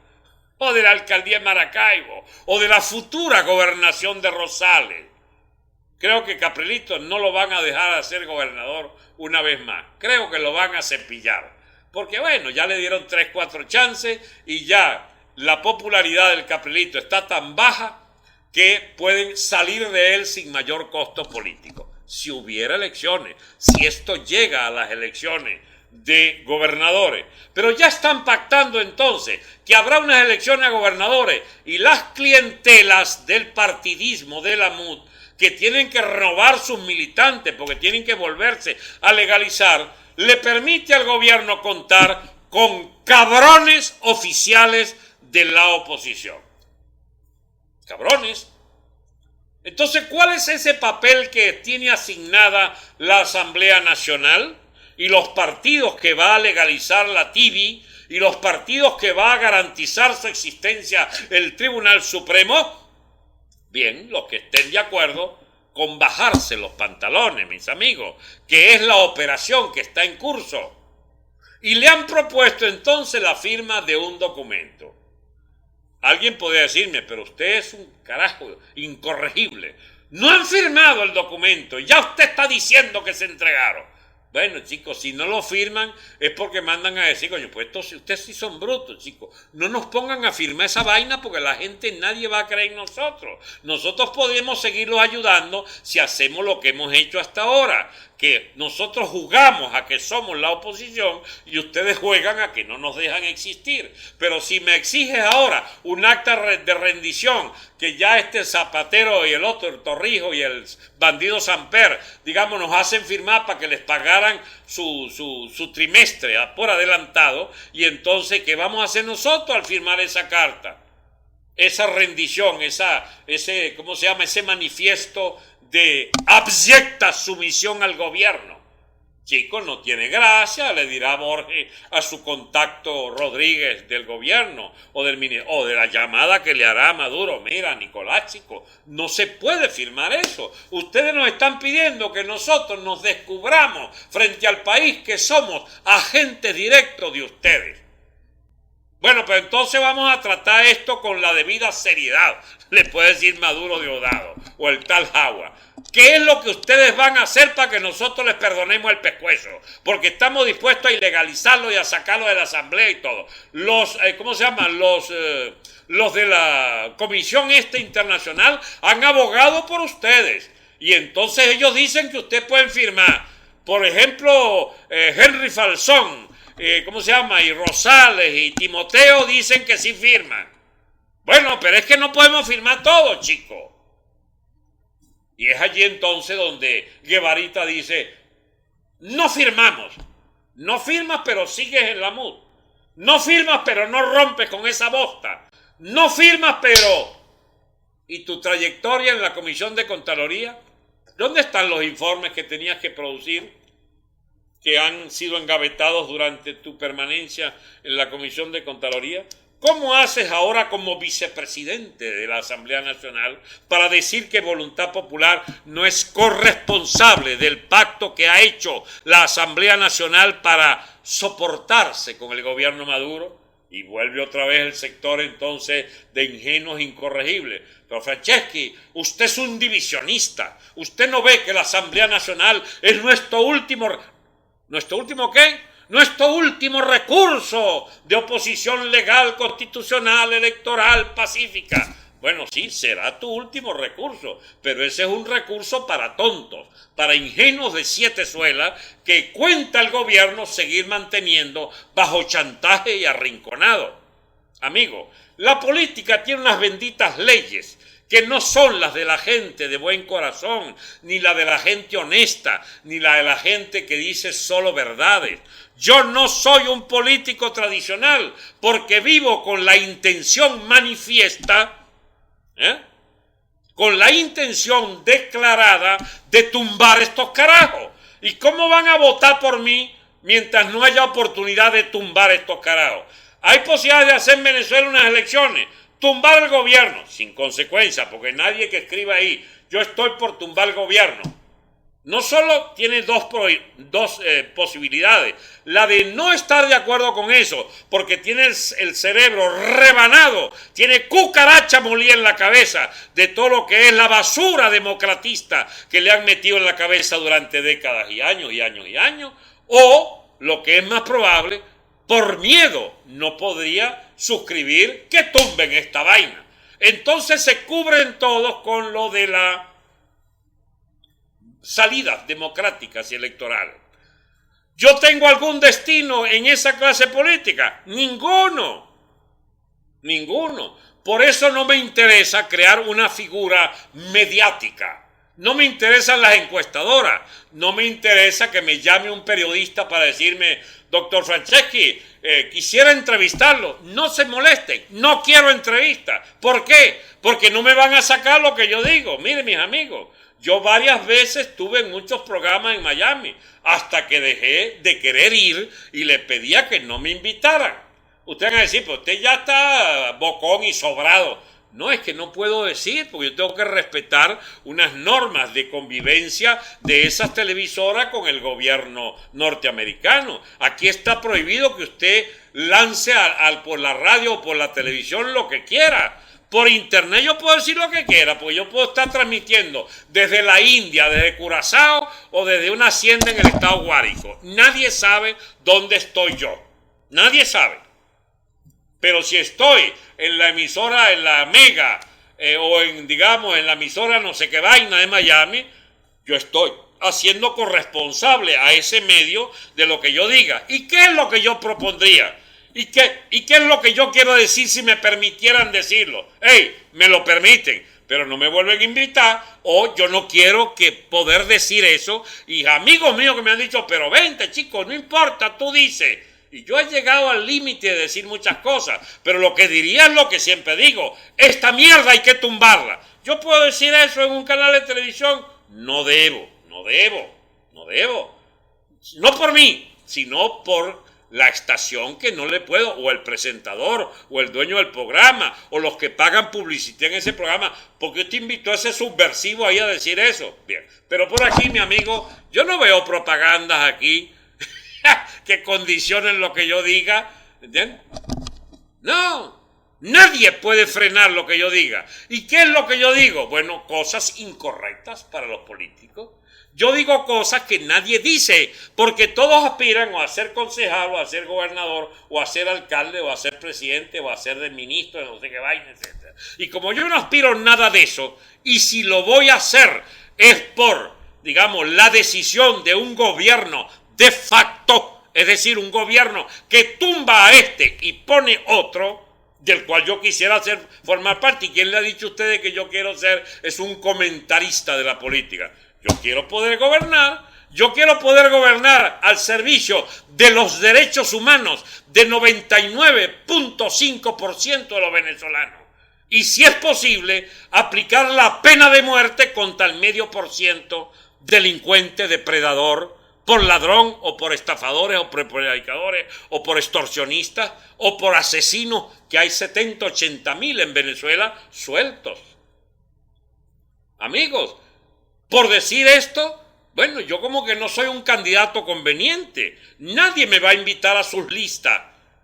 O de la alcaldía de Maracaibo, o de la futura gobernación de Rosales? Creo que Caprilito no lo van a dejar hacer gobernador una vez más. Creo que lo van a cepillar. Porque bueno, ya le dieron 3, 4 chances y ya la popularidad del Caprilito está tan baja que pueden salir de él sin mayor costo político. Si hubiera elecciones, si esto llega a las elecciones de gobernadores, pero ya están pactando entonces que habrá unas elecciones a gobernadores y las clientelas del partidismo de la MUD que tienen que renovar sus militantes porque tienen que volverse a legalizar, le permite al gobierno contar con cabrones oficiales de la oposición. Cabrones. Entonces, ¿cuál es ese papel que tiene asignada la Asamblea Nacional y los partidos que va a legalizar la TIBI y los partidos que va a garantizar su existencia el Tribunal Supremo? Bien, los que estén de acuerdo con bajarse los pantalones, mis amigos, que es la operación que está en curso. Y le han propuesto entonces la firma de un documento. Alguien podría decirme, pero usted es un carajo incorregible. No han firmado el documento, ya usted está diciendo que se entregaron. Bueno, chicos, si no lo firman es porque mandan a decir, coño, pues ustedes sí son brutos, chicos. No nos pongan a firmar esa vaina porque la gente, nadie va a creer en nosotros. Nosotros podemos seguirlos ayudando si hacemos lo que hemos hecho hasta ahora, que nosotros jugamos a que somos la oposición y ustedes juegan a que no nos dejan existir. Pero si me exiges ahora un acta de rendición, que ya este Zapatero y el otro, el Torrijos y el bandido Samper, digamos, nos hacen firmar para que les pagaran su trimestre por adelantado, y entonces, ¿qué vamos a hacer nosotros al firmar esa carta? Esa rendición, ese manifiesto de abyecta sumisión al gobierno. Chicos, no tiene gracia, le dirá Borges a su contacto Rodríguez del gobierno o de la llamada que le hará a Maduro. Mira, Nicolás, chico, no se puede firmar eso. Ustedes nos están pidiendo que nosotros nos descubramos frente al país que somos agentes directos de ustedes. Bueno, pues entonces vamos a tratar esto con la debida seriedad, le puede decir Maduro Diosdado o el tal Jagua. ¿Qué es lo que ustedes van a hacer para que nosotros les perdonemos el pescuezo? Porque estamos dispuestos a ilegalizarlo y a sacarlo de la asamblea y todo. Los de la Comisión Internacional han abogado por ustedes. Y entonces ellos dicen que ustedes pueden firmar. Por ejemplo, Henry Falzón, y Rosales y Timoteo dicen que sí firman. Bueno, pero es que no podemos firmar todo, chico. Y es allí entonces donde Guevarita dice, no firmamos. No firmas, pero sigues en la MUD. No firmas, pero no rompes con esa bosta. No firmas, pero... ¿Y tu trayectoria en la Comisión de Contraloría? ¿Dónde están los informes que tenías que producir, que han sido engavetados durante tu permanencia en la Comisión de Contraloría? ¿Cómo haces ahora como vicepresidente de la Asamblea Nacional para decir que Voluntad Popular no es corresponsable del pacto que ha hecho la Asamblea Nacional para soportarse con el gobierno Maduro? Y vuelve otra vez el sector entonces de ingenuos incorregibles. Pero Franceschi, usted es un divisionista. Usted no ve que la Asamblea Nacional es nuestro último... ¿Nuestro último qué? Nuestro último recurso de oposición legal, constitucional, electoral, pacífica. Bueno, sí, será tu último recurso, pero ese es un recurso para tontos, para ingenuos de siete suelas que cuenta el gobierno seguir manteniendo bajo chantaje y arrinconado. Amigo, la política tiene unas benditas leyes que no son las de la gente de buen corazón, ni la de la gente honesta, ni la de la gente que dice solo verdades. Yo no soy un político tradicional porque vivo con la intención manifiesta, con la intención declarada de tumbar estos carajos. ¿Y cómo van a votar por mí mientras no haya oportunidad de tumbar estos carajos? Hay posibilidad de hacer en Venezuela unas elecciones, tumbar el gobierno, sin consecuencia, porque nadie que escriba ahí, yo estoy por tumbar el gobierno. No solo tiene dos posibilidades, la de no estar de acuerdo con eso, porque tiene el cerebro rebanado, tiene cucaracha molida en la cabeza de todo lo que es la basura democratista que le han metido en la cabeza durante décadas y años y años y años, o lo que es más probable, por miedo no podría suscribir que tumben esta vaina. Entonces se cubren todos con lo de la salidas democráticas y electorales. ¿Yo tengo algún destino en esa clase política? Ninguno. Ninguno. Por eso no me interesa crear una figura mediática. No me interesan las encuestadoras. No me interesa que me llame un periodista para decirme, doctor Franceschi, quisiera entrevistarlo. No se molesten, no quiero entrevista. ¿Por qué? Porque no me van a sacar lo que yo digo. Miren, mis amigos, yo varias veces estuve en muchos programas en Miami, hasta que dejé de querer ir y le pedía que no me invitaran. Ustedes van a decir, pues usted ya está bocón y sobrado. No, es que no puedo decir, porque yo tengo que respetar unas normas de convivencia de esas televisoras con el gobierno norteamericano. Aquí está prohibido que usted lance por la radio o por la televisión lo que quiera. Por internet yo puedo decir lo que quiera, porque yo puedo estar transmitiendo desde la India, desde Curazao o desde una hacienda en el estado Guárico. Nadie sabe dónde estoy yo. Nadie sabe. Pero si estoy en la emisora, en la Mega, o en la emisora no sé qué vaina de Miami, yo estoy haciendo corresponsable a ese medio de lo que yo diga. ¿Y qué es lo que yo propondría? ¿Y qué es lo que yo quiero decir si me permitieran decirlo? ¡Ey! Me lo permiten, pero no me vuelven a invitar, o yo no quiero que poder decir eso. Y amigos míos que me han dicho, pero vente, chicos, no importa, tú dices. Y yo he llegado al límite de decir muchas cosas, pero lo que diría es lo que siempre digo, esta mierda hay que tumbarla. ¿Yo puedo decir eso en un canal de televisión? No debo. No por mí, sino por la estación que no le puedo, o el presentador, o el dueño del programa, o los que pagan publicidad en ese programa, porque usted invitó a ese subversivo ahí a decir eso. Bien, pero por aquí, mi amigo, yo no veo propagandas aquí que condicionen lo que yo diga, ¿entiendes? No, nadie puede frenar lo que yo diga. ¿Y qué es lo que yo digo? Bueno, cosas incorrectas para los políticos. Yo digo cosas que nadie dice, porque todos aspiran o a ser concejal, o a ser gobernador, o a ser alcalde, o a ser presidente, o a ser de ministro, no sé qué vaina, etc. Y como yo no aspiro a nada de eso, y si lo voy a hacer es por, digamos, la decisión de un gobierno de facto, es decir, un gobierno que tumba a este y pone otro, del cual yo quisiera formar parte. ¿Y quién le ha dicho a ustedes que yo quiero ser? Es un comentarista de la política. Yo quiero poder gobernar. Yo quiero poder gobernar al servicio de los derechos humanos de 99.5% de los venezolanos. Y si es posible, aplicar la pena de muerte contra el 0,5% delincuente, depredador, por ladrón o por estafadores o por predicadores o por extorsionistas o por asesinos, que hay 70, 80 mil en Venezuela sueltos. Amigos, por decir esto, bueno, yo como que no soy un candidato conveniente. Nadie me va a invitar a sus listas.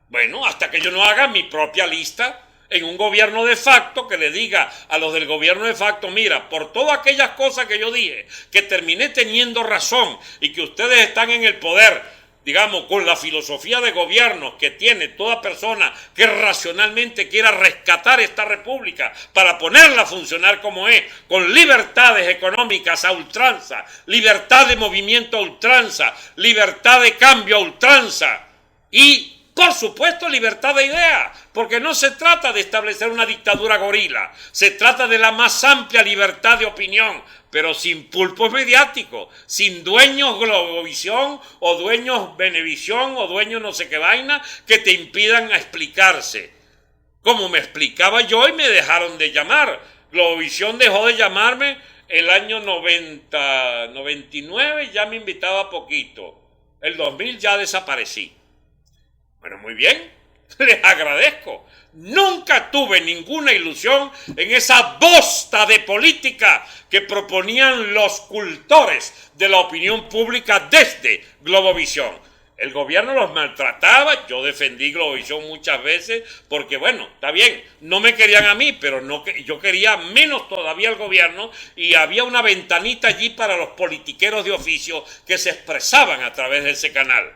Bueno, hasta que yo no haga mi propia lista en un gobierno de facto, que le diga a los del gobierno de facto: mira, por todas aquellas cosas que yo dije, que terminé teniendo razón y que ustedes están en el poder, digamos, con la filosofía de gobierno que tiene toda persona que racionalmente quiera rescatar esta república para ponerla a funcionar como es, con libertades económicas a ultranza, libertad de movimiento a ultranza, libertad de cambio a ultranza y, por supuesto, libertad de idea, porque no se trata de establecer una dictadura gorila, se trata de la más amplia libertad de opinión, pero sin pulpos mediáticos, sin dueños Globovisión o dueños Venevisión o dueños no sé qué vaina que te impidan explicarse. Como me explicaba yo y me dejaron de llamar. Globovisión dejó de llamarme el año 90, 99, ya me invitaba poquito. El 2000 ya desaparecí. Bueno, muy bien, les agradezco. Nunca tuve ninguna ilusión en esa bosta de política que proponían los cultores de la opinión pública desde Globovisión. El gobierno los maltrataba, yo defendí Globovisión muchas veces porque, bueno, está bien, no me querían a mí, pero no, yo quería menos todavía al gobierno, y había una ventanita allí para los politiqueros de oficio que se expresaban a través de ese canal.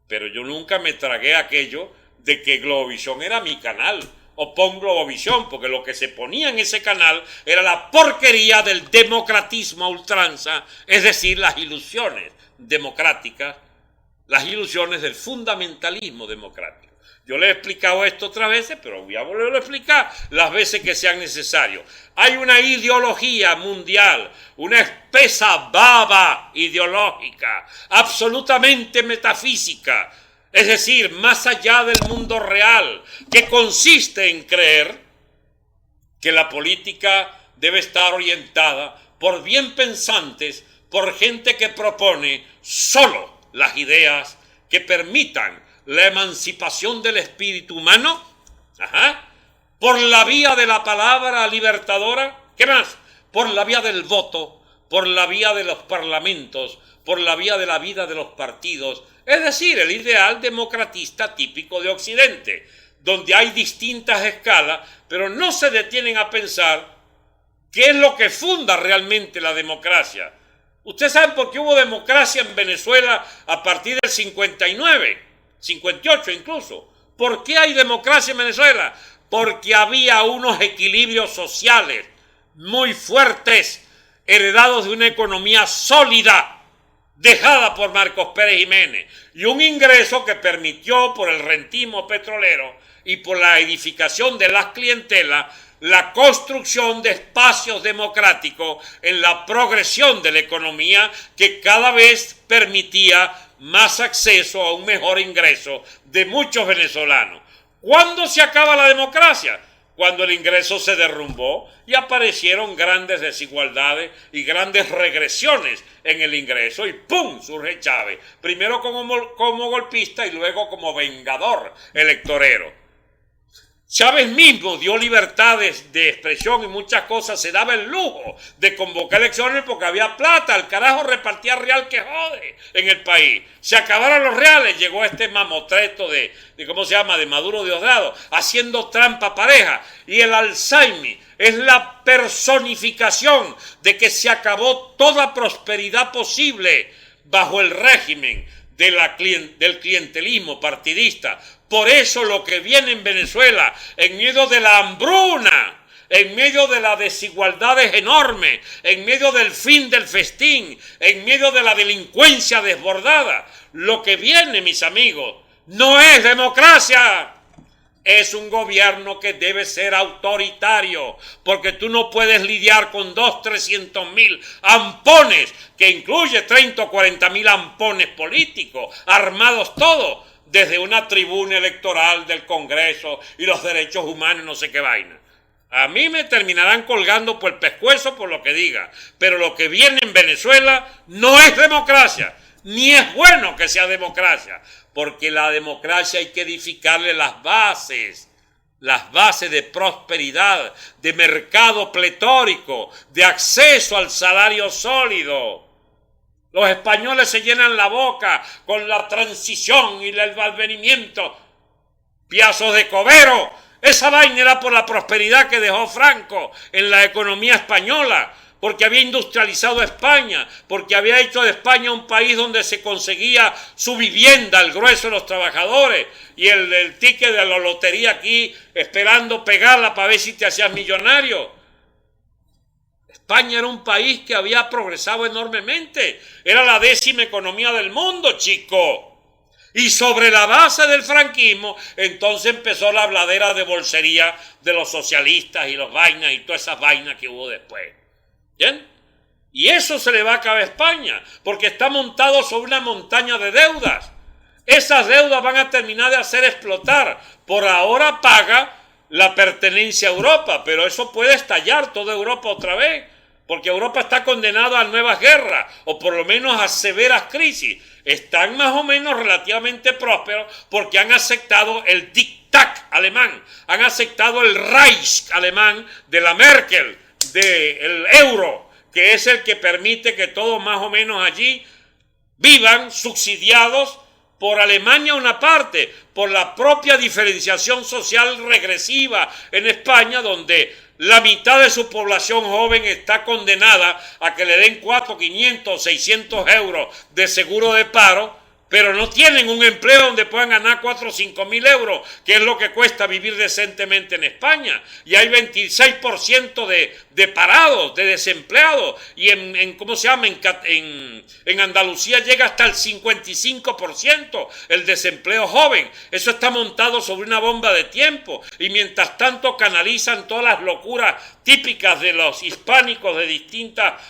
Pero yo nunca me tragué aquello de que Globovisión era mi canal, o pon Globovisión, porque lo que se ponía en ese canal era la porquería del democratismo a ultranza, es decir, las ilusiones democráticas, las ilusiones del fundamentalismo democrático. Yo le he explicado esto otras veces, pero voy a volverlo a explicar las veces que sean necesarios. Hay una ideología mundial, una espesa baba ideológica, absolutamente metafísica, es decir, más allá del mundo real, que consiste en creer que la política debe estar orientada por bien pensantes, por gente que propone solo las ideas que permitan la emancipación del espíritu humano, por la vía de la palabra libertadora. ¿Qué más? Por la vía del voto, por la vía de los parlamentos, por la vía de la vida de los partidos, es decir, el ideal democratista típico de Occidente, donde hay distintas escalas, pero no se detienen a pensar qué es lo que funda realmente la democracia. ¿Ustedes saben por qué hubo democracia en Venezuela a partir del 59, 58 incluso? ¿Por qué hay democracia en Venezuela? Porque había unos equilibrios sociales muy fuertes, heredados de una economía sólida, dejada por Marcos Pérez Jiménez, y un ingreso que permitió, por el rentismo petrolero y por la edificación de las clientelas, la construcción de espacios democráticos en la progresión de la economía, que cada vez permitía más acceso a un mejor ingreso de muchos venezolanos. ¿Cuándo se acaba la democracia? Cuando el ingreso se derrumbó y aparecieron grandes desigualdades y grandes regresiones en el ingreso, y ¡pum!, surge Chávez, primero como golpista y luego como vengador electorero. Chávez mismo dio libertades de expresión y muchas cosas, se daba el lujo de convocar elecciones porque había plata, el carajo repartía real que jode en el país. Se acabaron los reales, llegó este mamotreto de ¿cómo se llama?, de Maduro Diosdado, haciendo trampa pareja, y el Alzheimer es la personificación de que se acabó toda prosperidad posible bajo el régimen del clientelismo partidista. Por eso lo que viene en Venezuela, en medio de la hambruna, en medio de las desigualdades enormes, en medio del fin del festín, en medio de la delincuencia desbordada, lo que viene, mis amigos, no es democracia, Es un gobierno que debe ser autoritario, porque tú no puedes lidiar con 200.000-300.000 ampones, que incluye 30 o 40.000 ampones políticos, armados todos, desde una tribuna electoral del Congreso y los derechos humanos, no sé qué vaina. A mí me terminarán colgando por el pescuezo por lo que diga, pero lo que viene en Venezuela no es democracia, ni es bueno que sea democracia, porque la democracia hay que edificarle las bases de prosperidad, de mercado pletórico, de acceso al salario sólido. Los españoles se llenan la boca con la transición y el advenimiento. Piazos de Cobero, esa vaina era por la prosperidad que dejó Franco en la economía española, porque había industrializado España, porque había hecho de España un país donde se conseguía su vivienda, el grueso de los trabajadores, y el ticket de la lotería aquí esperando pegarla para ver si te hacías millonario. España era un país que había progresado enormemente, era la 10ª economía del mundo, chico. Y sobre la base del franquismo, entonces empezó la habladera de bolsería de los socialistas y los vainas y todas esas vainas que hubo después. ¿Bien? Y eso se le va a acabar a España, porque está montado sobre una montaña de deudas. Esas deudas van a terminar de hacer explotar. Por ahora paga la pertenencia a Europa, pero eso puede estallar toda Europa otra vez, porque Europa está condenada a nuevas guerras, o por lo menos a severas crisis. Están más o menos relativamente prósperos porque han aceptado el Diktat alemán, han aceptado el Reich alemán de la Merkel, del euro, que es el que permite que todos más o menos allí vivan subsidiados por Alemania una parte, por la propia diferenciación social regresiva en España, donde la mitad de su población joven está condenada a que le den 400, 500, 600 euros de seguro de paro, pero no tienen un empleo donde puedan ganar 4 o 5 mil euros, que es lo que cuesta vivir decentemente en España. Y hay 26% de parados, de desempleados. Y ¿cómo se llama? En Andalucía llega hasta el 55% el desempleo joven. Eso está montado sobre una bomba de tiempo. Y mientras tanto canalizan todas las locuras típicas de los hispánicos de distintas,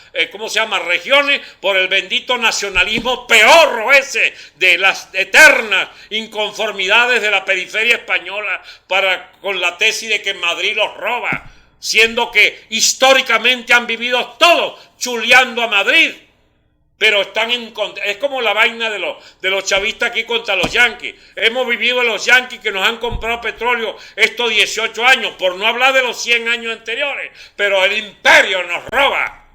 regiones, por el bendito nacionalismo peorro ese, de las eternas inconformidades de la periferia española con la tesis de que Madrid los roba, siendo que históricamente han vivido todos chuleando a Madrid, pero es como la vaina de los chavistas aquí contra los yanquis. Hemos vivido los yanquis que nos han comprado petróleo estos 18 años, por no hablar de los 100 años anteriores, pero el imperio nos roba,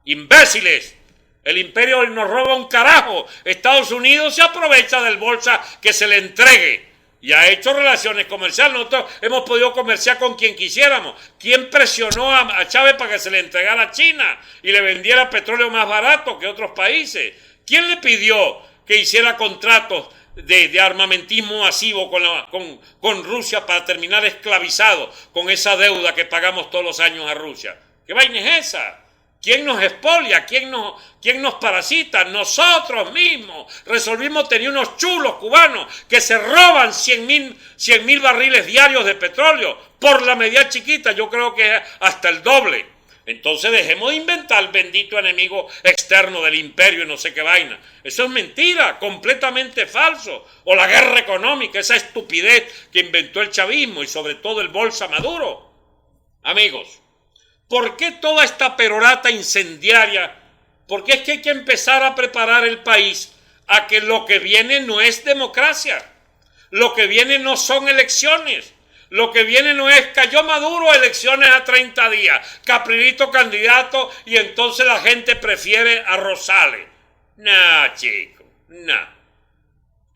imbéciles. El imperio nos roba un carajo. Estados Unidos se aprovecha del bolsa que se le entregue y ha hecho relaciones comerciales. Nosotros hemos podido comerciar con quien quisiéramos. ¿Quién presionó a Chávez para que se le entregara a China y le vendiera petróleo más barato que otros países? ¿Quién le pidió que hiciera contratos de armamentismo masivo con Rusia para terminar esclavizado con esa deuda que pagamos todos los años a Rusia? ¿Qué vaina es esa? ¿Quién nos expolia? ¿Quién nos parasita? Nosotros mismos resolvimos tener unos chulos cubanos que se roban 100.000 barriles diarios de petróleo por la medida chiquita. Yo creo que es hasta el doble. Entonces dejemos de inventar el bendito enemigo externo del imperio y no sé qué vaina. Eso es mentira, completamente falso. O la guerra económica, esa estupidez que inventó el chavismo y sobre todo el Bolsa Maduro. Amigos, ¿por qué toda esta perorata incendiaria? Porque es que hay que empezar a preparar el país a que lo que viene no es democracia. Lo que viene no son elecciones. Lo que viene no es cayó Maduro, elecciones a 30 días. Caprilito candidato y entonces la gente prefiere a Rosales. No, chico, no.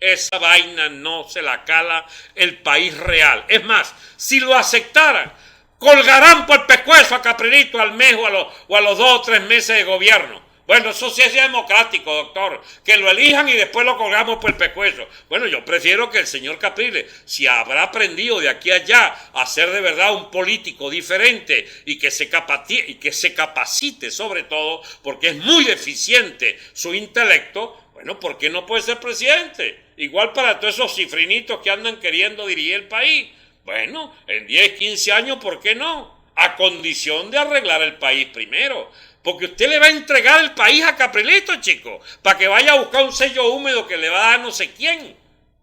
Esa vaina no se la cala el país real. Es más, si lo aceptaran, colgarán por el pescuezo a Caprilito al mes o a los 2 o 3 meses de gobierno. Bueno, eso sí es democrático, doctor, que lo elijan y después lo colgamos por el pescuezo. Bueno, yo prefiero que el señor Capriles, si habrá aprendido de aquí a allá a ser de verdad un político diferente y que se capacite sobre todo, porque es muy deficiente su intelecto, bueno, ¿por qué no puede ser presidente? Igual para todos esos cifrinitos que andan queriendo dirigir el país. Bueno, en 10, 15 años, ¿por qué no? A condición de arreglar el país primero. Porque usted le va a entregar el país a Caprilito, chico, para que vaya a buscar un sello húmedo que le va a dar no sé quién.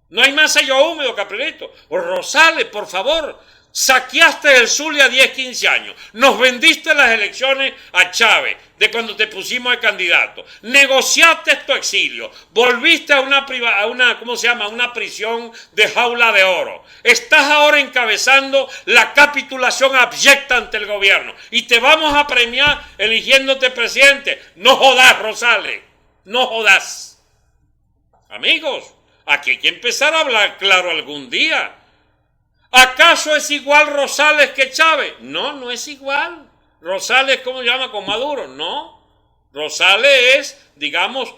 No hay más sello húmedo, Caprilito. Rosales, por favor, saqueaste el Zulia 10, 15 años. Nos vendiste las elecciones a Chávez, de cuando te pusimos de candidato. Negociaste tu exilio. Volviste a una ¿cómo se llama? Una prisión de jaula de oro. Estás ahora encabezando la capitulación abyecta ante el gobierno. Y te vamos a premiar eligiéndote presidente. No jodas, Rosales. No jodas. Amigos, aquí hay que empezar a hablar claro algún día. ¿Acaso es igual Rosales que Chávez? No, no es igual. Rosales, ¿cómo se llama? Con Maduro. No. Rosales es, digamos,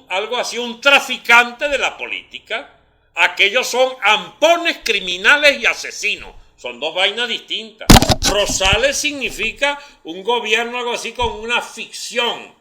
algo así, un traficante de la política. Aquellos son ampones criminales y asesinos. Son dos vainas distintas. Rosales significa un gobierno, algo así, con una ficción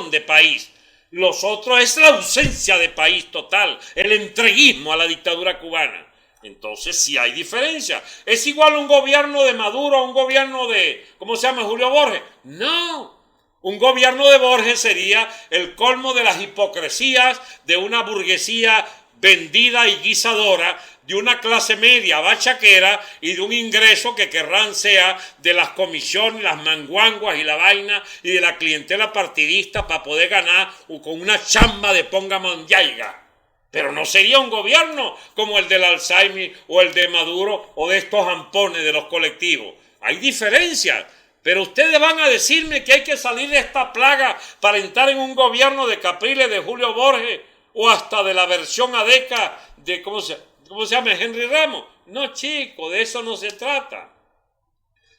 de país. Los otros es la ausencia de país total, el entreguismo a la dictadura cubana. Entonces sí hay diferencia. ¿Es igual un gobierno de Maduro a un gobierno de, ¿cómo se llama? Julio Borges? No. Un gobierno de Borges sería el colmo de las hipocresías de una burguesía vendida y guisadora, de una clase media bachaquera y de un ingreso que querrán sea de las comisiones, las manguanguas y la vaina y de la clientela partidista para poder ganar con una chamba de ponga mandiaiga. Pero no sería un gobierno como el del Alzheimer o el de Maduro o de estos ampones de los colectivos. Hay diferencias, pero ustedes van a decirme que hay que salir de esta plaga para entrar en un gobierno de Capriles, de Julio Borges o hasta de la versión ADECA de, ¿cómo se llama? Henry Ramos. No, chico, de eso no se trata.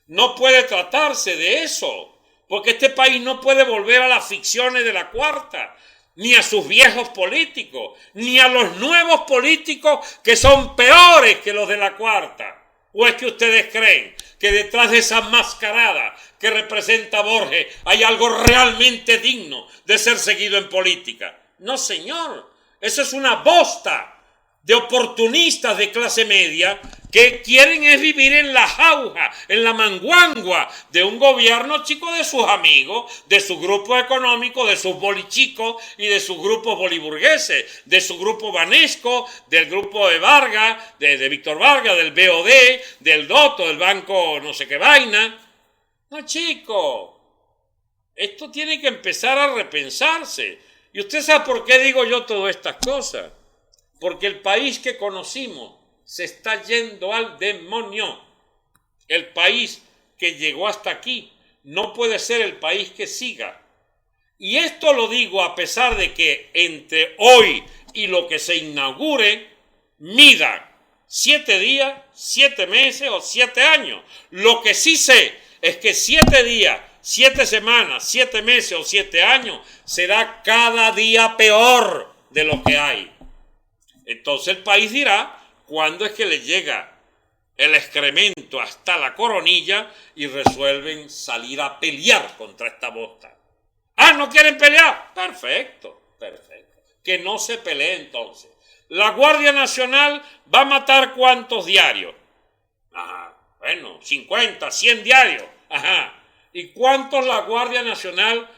No puede tratarse de eso, porque este país no puede volver a las ficciones de la cuarta, ni a sus viejos políticos, ni a los nuevos políticos que son peores que los de la cuarta. ¿O es que ustedes creen que detrás de esa mascarada que representa Borges hay algo realmente digno de ser seguido en política? No, señor. Eso es una bosta de oportunistas de clase media que quieren es vivir en la jauja, en la manguangua de un gobierno, chico, de sus amigos, de su grupo económico, de sus bolichicos y de sus grupos boliburgueses, de su grupo vanesco, del grupo de Vargas, de Víctor Vargas, del BOD, del Doto, del banco no sé qué vaina. No, chico, esto tiene que empezar a repensarse. ¿Y usted sabe por qué digo yo todas estas cosas? Porque el país que conocimos se está yendo al demonio. El país que llegó hasta aquí no puede ser el país que siga. Y esto lo digo a pesar de que entre hoy y lo que se inaugure, mida 7 días, 7 meses o 7 años. Lo que sí sé es que 7 días, 7 semanas, 7 meses o 7 años será cada día peor de lo que hay. Entonces el país dirá cuándo es que le llega el excremento hasta la coronilla y resuelven salir a pelear contra esta bosta. Ah, ¿no quieren pelear? Perfecto, perfecto. Que no se pelee entonces. La Guardia Nacional va a matar ¿cuántos diarios? Ajá, bueno, 50, 100 diarios. Ajá. ¿Y cuántos la Guardia Nacional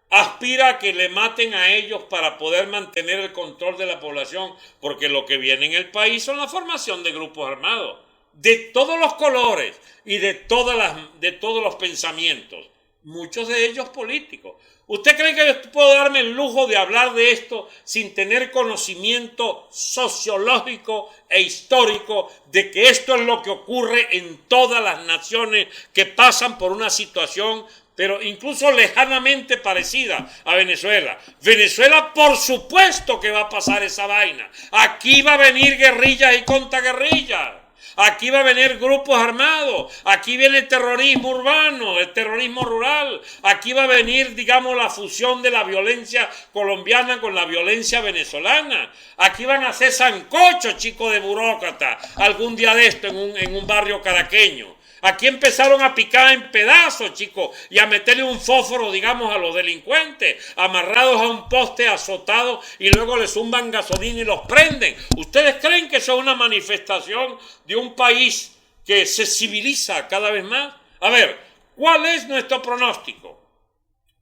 aspira a que le maten a ellos para poder mantener el control de la población? Porque lo que viene en el país son la formación de grupos armados, de todos los colores y de todos los pensamientos, muchos de ellos políticos. ¿Usted cree que yo puedo darme el lujo de hablar de esto sin tener conocimiento sociológico e histórico de que esto es lo que ocurre en todas las naciones que pasan por una situación pero incluso lejanamente parecida a Venezuela? Venezuela, por supuesto que va a pasar esa vaina. Aquí va a venir guerrillas y contraguerrillas. Aquí va a venir grupos armados. Aquí viene el terrorismo urbano, el terrorismo rural. Aquí va a venir, digamos, la fusión de la violencia colombiana con la violencia venezolana. Aquí van a hacer sancochos, chicos, de burócrata, algún día de esto en un barrio caraqueño. Aquí empezaron a picar en pedazos, chicos, y a meterle un fósforo, digamos, a los delincuentes, amarrados a un poste, azotados, y luego les zumban gasolina y los prenden. ¿Ustedes creen que eso es una manifestación de un país que se civiliza cada vez más? A ver, ¿cuál es nuestro pronóstico?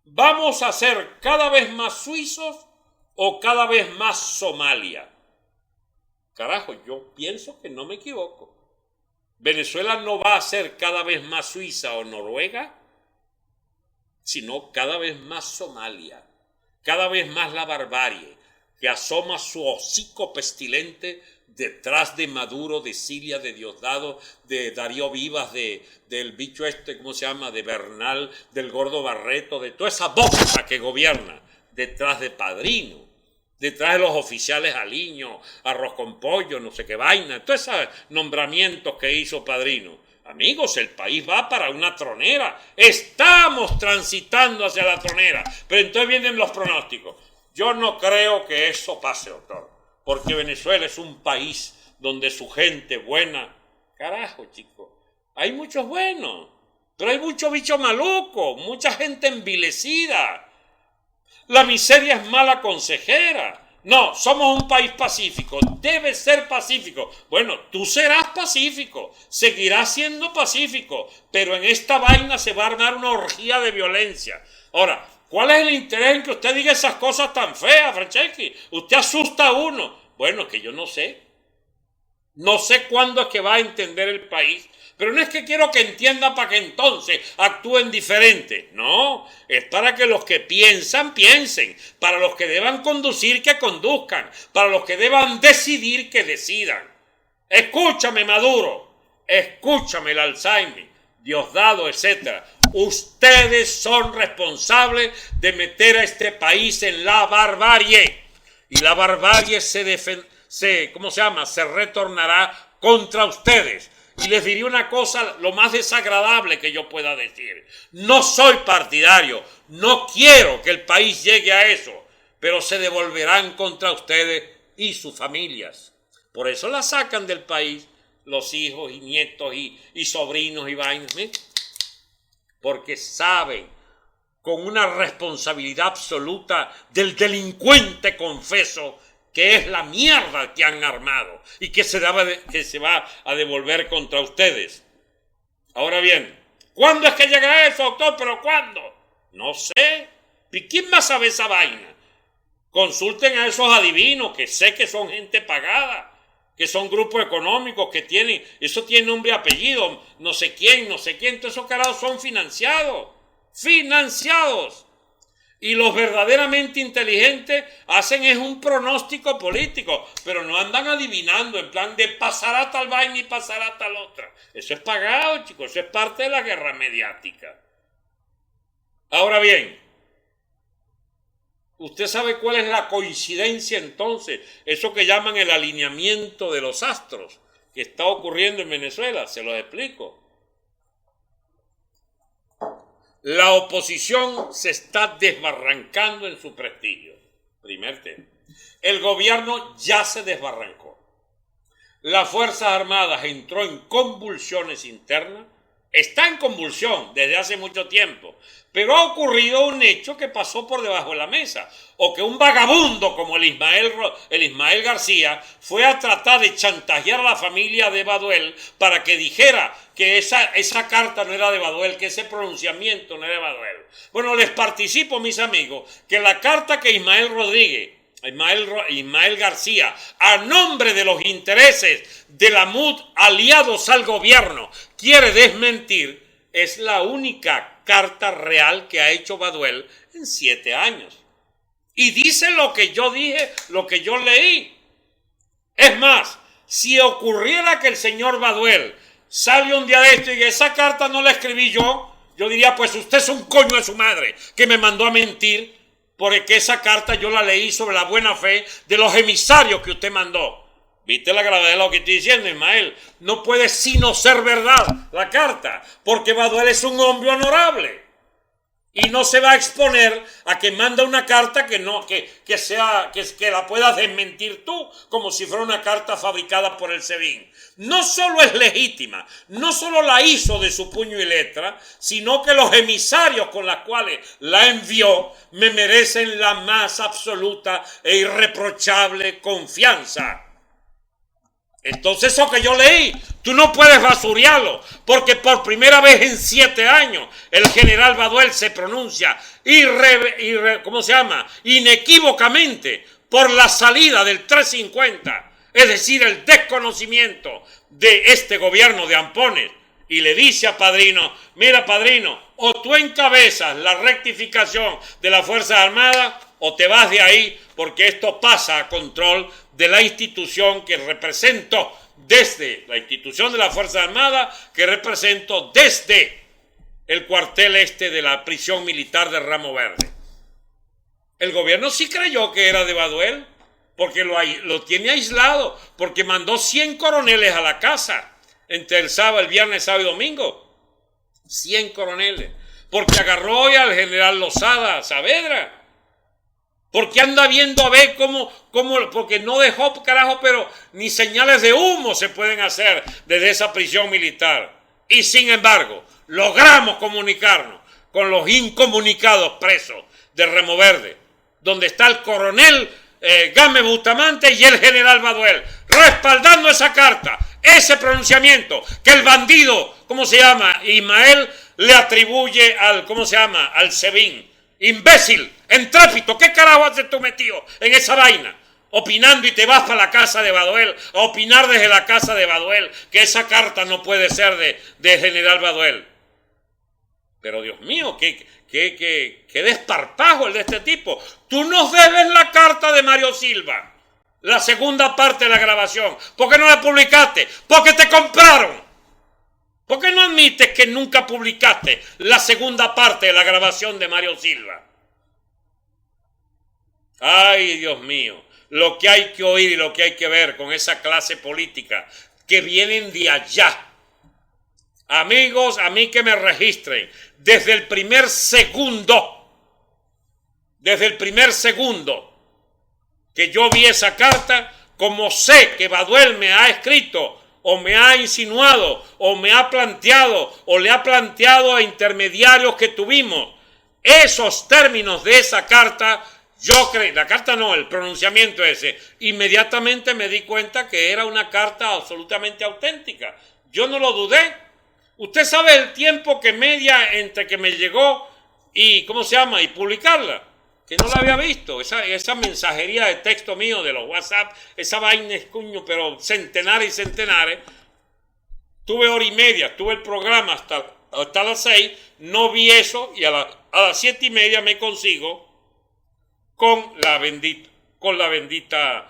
¿Vamos a ser cada vez más suizos o cada vez más Somalia? Carajo, yo pienso que no me equivoco. Venezuela no va a ser cada vez más Suiza o Noruega, sino cada vez más Somalia, cada vez más la barbarie, que asoma su hocico pestilente detrás de Maduro, de Cilia, de Diosdado, de Darío Vivas, del bicho este, ¿cómo se llama?, de Bernal, del Gordo Barreto, de toda esa boca que gobierna, detrás de Padrino, detrás de los oficiales Aliño, arroz con pollo, no sé qué vaina, todos esos nombramientos que hizo Padrino. Amigos, el país va para una tronera. Estamos transitando hacia la tronera. Pero entonces vienen los pronósticos. Yo no creo que eso pase, doctor. Porque Venezuela es un país donde su gente buena... Carajo, chicos. Hay muchos buenos. Pero hay mucho bicho maluco. Mucha gente envilecida. La miseria es mala consejera. No, somos un país pacífico. Debe ser pacífico. Bueno, tú serás pacífico. Seguirás siendo pacífico. Pero en esta vaina se va a armar una orgía de violencia. Ahora, ¿cuál es el interés en que usted diga esas cosas tan feas, Franceschi? Usted asusta a uno. Bueno, que yo no sé. No sé cuándo es que va a entender el país. Pero no es que quiero que entienda para que entonces actúen diferente. No, es para que los que piensan, piensen. Para los que deban conducir, que conduzcan. Para los que deban decidir, que decidan. Escúchame, Maduro. Escúchame, el Alzheimer, Diosdado, etc. Ustedes son responsables de meter a este país en la barbarie. Y la barbarie se retornará contra ustedes. Y les diré una cosa, lo más desagradable que yo pueda decir. No soy partidario, no quiero que el país llegue a eso, pero se devolverán contra ustedes y sus familias. Por eso la sacan del país los hijos y nietos y sobrinos y vainas. ¿Eh? Porque saben, con una responsabilidad absoluta del delincuente confeso, que es la mierda que han armado y que se va a devolver contra ustedes. Ahora bien, ¿cuándo es que llegará eso, doctor? ¿Pero cuándo? No sé. ¿Y quién más sabe esa vaina? Consulten a esos adivinos, que sé que son gente pagada, que son grupos económicos que tienen, eso tiene nombre y apellido, no sé quién, todos esos carajos son financiados. Y los verdaderamente inteligentes hacen es un pronóstico político, pero no andan adivinando en plan de pasará tal vaina y pasará tal otra. Eso es pagado, chicos, eso es parte de la guerra mediática. Ahora bien, ¿usted sabe cuál es la coincidencia entonces? Eso que llaman el alineamiento de los astros que está ocurriendo en Venezuela, se los explico. La oposición se está desbarrancando en su prestigio. Primer tema. El gobierno ya se desbarrancó. Las Fuerzas Armadas entró en convulsiones internas. Está en convulsión desde hace mucho tiempo. Pero ha ocurrido un hecho que pasó por debajo de la mesa. O que un vagabundo como el Ismael García fue a tratar de chantajear a la familia de Baduel para que dijera que esa carta no era de Baduel, que ese pronunciamiento no era de Baduel. Bueno, les participo, mis amigos, que la carta que Ismael García, a nombre de los intereses de la MUD aliados al gobierno, quiere desmentir, es la única carta real que ha hecho Baduel en 7 años. Y dice lo que yo dije, lo que yo leí. Es más, si ocurriera que el señor Baduel sale un día de esto y esa carta no la escribí yo diría, pues usted es un coño de su madre que me mandó a mentir, porque esa carta yo la leí sobre la buena fe de los emisarios que usted mandó. ¿Viste la gravedad de lo que estoy diciendo, Ismael? No puede sino ser verdad la carta, porque Baduel es un hombre honorable. y no se va a exponer a que manda una carta que la puedas desmentir tú, como si fuera una carta fabricada por el SEBIN. No solo es legítima, no solo la hizo de su puño y letra, sino que los emisarios con los cuales la envió me merecen la más absoluta e irreprochable confianza. Entonces eso que yo leí, tú no puedes basurearlo, porque por primera vez en 7 años el general Baduel se pronuncia inequívocamente por la salida del 350, es decir, el desconocimiento de este gobierno de Ampones, y le dice a Padrino, mira Padrino, o tú encabezas la rectificación de las Fuerzas Armadas o te vas de ahí, porque esto pasa a control de la institución que represento desde la institución de las Fuerzas Armadas, que represento desde el cuartel este de la prisión militar de Ramo Verde. El gobierno sí creyó que era de Baduel, porque lo tiene aislado, porque mandó 100 coroneles a la casa entre el viernes, sábado y domingo. 100 coroneles. Porque agarró hoy al general Lozada Saavedra. Porque anda viendo a ver cómo, porque no dejó, carajo, pero ni señales de humo se pueden hacer desde esa prisión militar. Y sin embargo, logramos comunicarnos con los incomunicados presos de Ramo Verde, donde está el coronel Gámez Bustamante y el general Baduel, respaldando esa carta, ese pronunciamiento que el bandido, Ismael, le atribuye al SEBIN. Imbécil, entrépito, ¿qué carajo haces tú metido en esa vaina? Opinando y te vas para la casa de Baduel, a opinar desde la casa de Baduel, que esa carta no puede ser de general Baduel. Pero Dios mío, qué desparpajo el de este tipo. Tú nos debes la carta de Mario Silva, la segunda parte de la grabación. ¿Por qué no la publicaste? Porque te compraron. ¿Por qué no admites que nunca publicaste la segunda parte de la grabación de Mario Silva? Ay, Dios mío, lo que hay que oír y lo que hay que ver con esa clase política que vienen de allá. Amigos, a mí que me registren, desde el primer segundo que yo vi esa carta, como sé que Baduel me ha escrito, o me ha insinuado, o me ha planteado, o le ha planteado a intermediarios que tuvimos, esos términos de esa carta, yo creí, la carta no, el pronunciamiento ese, inmediatamente me di cuenta que era una carta absolutamente auténtica. Yo no lo dudé. Usted sabe el tiempo que media entre que me llegó y, y publicarla, que no la había visto, esa mensajería de texto mío de los WhatsApp, esa vaina es cuño, pero centenares y centenares. Tuve hora y media, tuve el programa hasta las 6, no vi eso, y a las 7:30 me consigo con la bendita,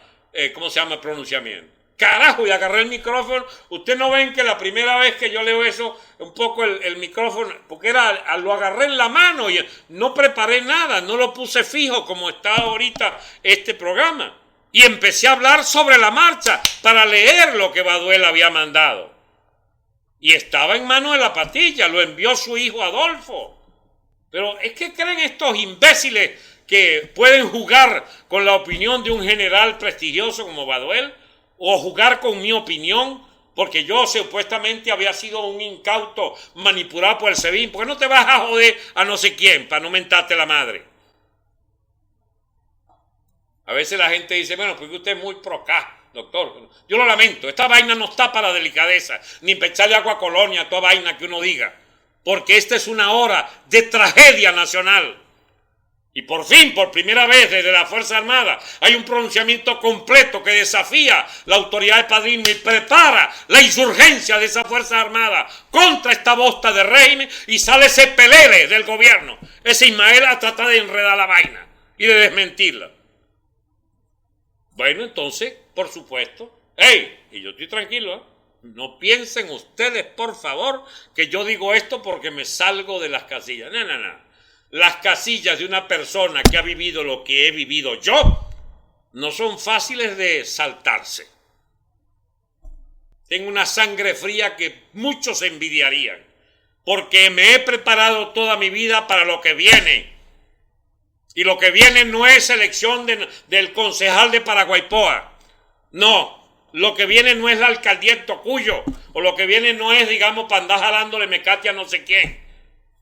pronunciamiento. Carajo, y agarré el micrófono. Ustedes no ven que la primera vez que yo leo eso, un poco el micrófono, porque lo agarré en la mano y no preparé nada, no lo puse fijo como está ahorita este programa. Y empecé a hablar sobre la marcha para leer lo que Baduel había mandado. Y estaba en manos de la Patilla, lo envió su hijo Adolfo. Pero es que creen estos imbéciles que pueden jugar con la opinión de un general prestigioso como Baduel, o jugar con mi opinión, porque yo supuestamente había sido un incauto manipulado por el SEBIN. ¿Por qué no te vas a joder a no sé quién para no mentarte la madre? A veces la gente dice, bueno, porque usted es muy procá, doctor. Yo lo lamento, esta vaina no está para delicadeza, ni para echarle agua a colonia a toda vaina que uno diga, porque esta es una hora de tragedia nacional. Y por fin, por primera vez desde la Fuerza Armada, hay un pronunciamiento completo que desafía la autoridad de Padrino y prepara la insurgencia de esa Fuerza Armada contra esta bosta de régimen, y sale ese pelele del gobierno, ese Ismael, a tratar de enredar la vaina y de desmentirla. Bueno, entonces, por supuesto, y yo estoy tranquilo, ¿eh? No piensen ustedes, por favor, que yo digo esto porque me salgo de las casillas. No. Las casillas de una persona que ha vivido lo que he vivido yo no son fáciles de saltarse. Tengo una sangre fría que muchos envidiarían, porque me he preparado toda mi vida para lo que viene. Y lo que viene no es elección del concejal de Paraguaypoa. No, lo que viene no es la alcaldía en Tocuyo, o lo que viene no es, digamos, para andar jalándole mecate a no sé quién.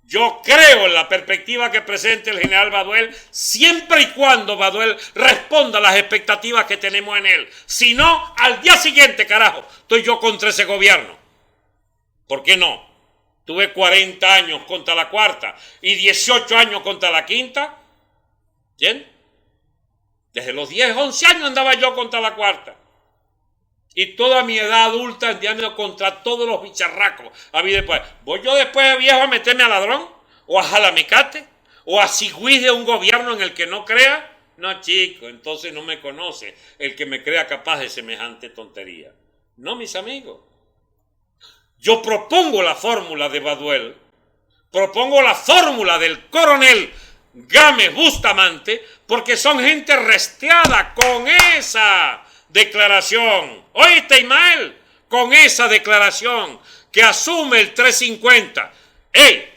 Yo creo en la perspectiva que presente el general Baduel, siempre y cuando Baduel responda a las expectativas que tenemos en él. Si no, al día siguiente, carajo, estoy yo contra ese gobierno. ¿Por qué no? Tuve 40 años contra la cuarta y 18 años contra la quinta. ¿Entiendes? Desde los 10, 11 años andaba yo contra la cuarta. Y toda mi edad adulta andando contra todos los bicharracos. A mí después, ¿voy yo después de viejo a meterme a ladrón? ¿O a jalamecate? ¿O a cigüís de un gobierno en el que no crea? No, chico, entonces no me conoce el que me crea capaz de semejante tontería. No, mis amigos. Yo propongo la fórmula de Baduel, propongo la fórmula del coronel Gámez Bustamante, porque son gente resteada con esa declaración. ¿Oíste, Ismael? Con esa declaración que asume el 350.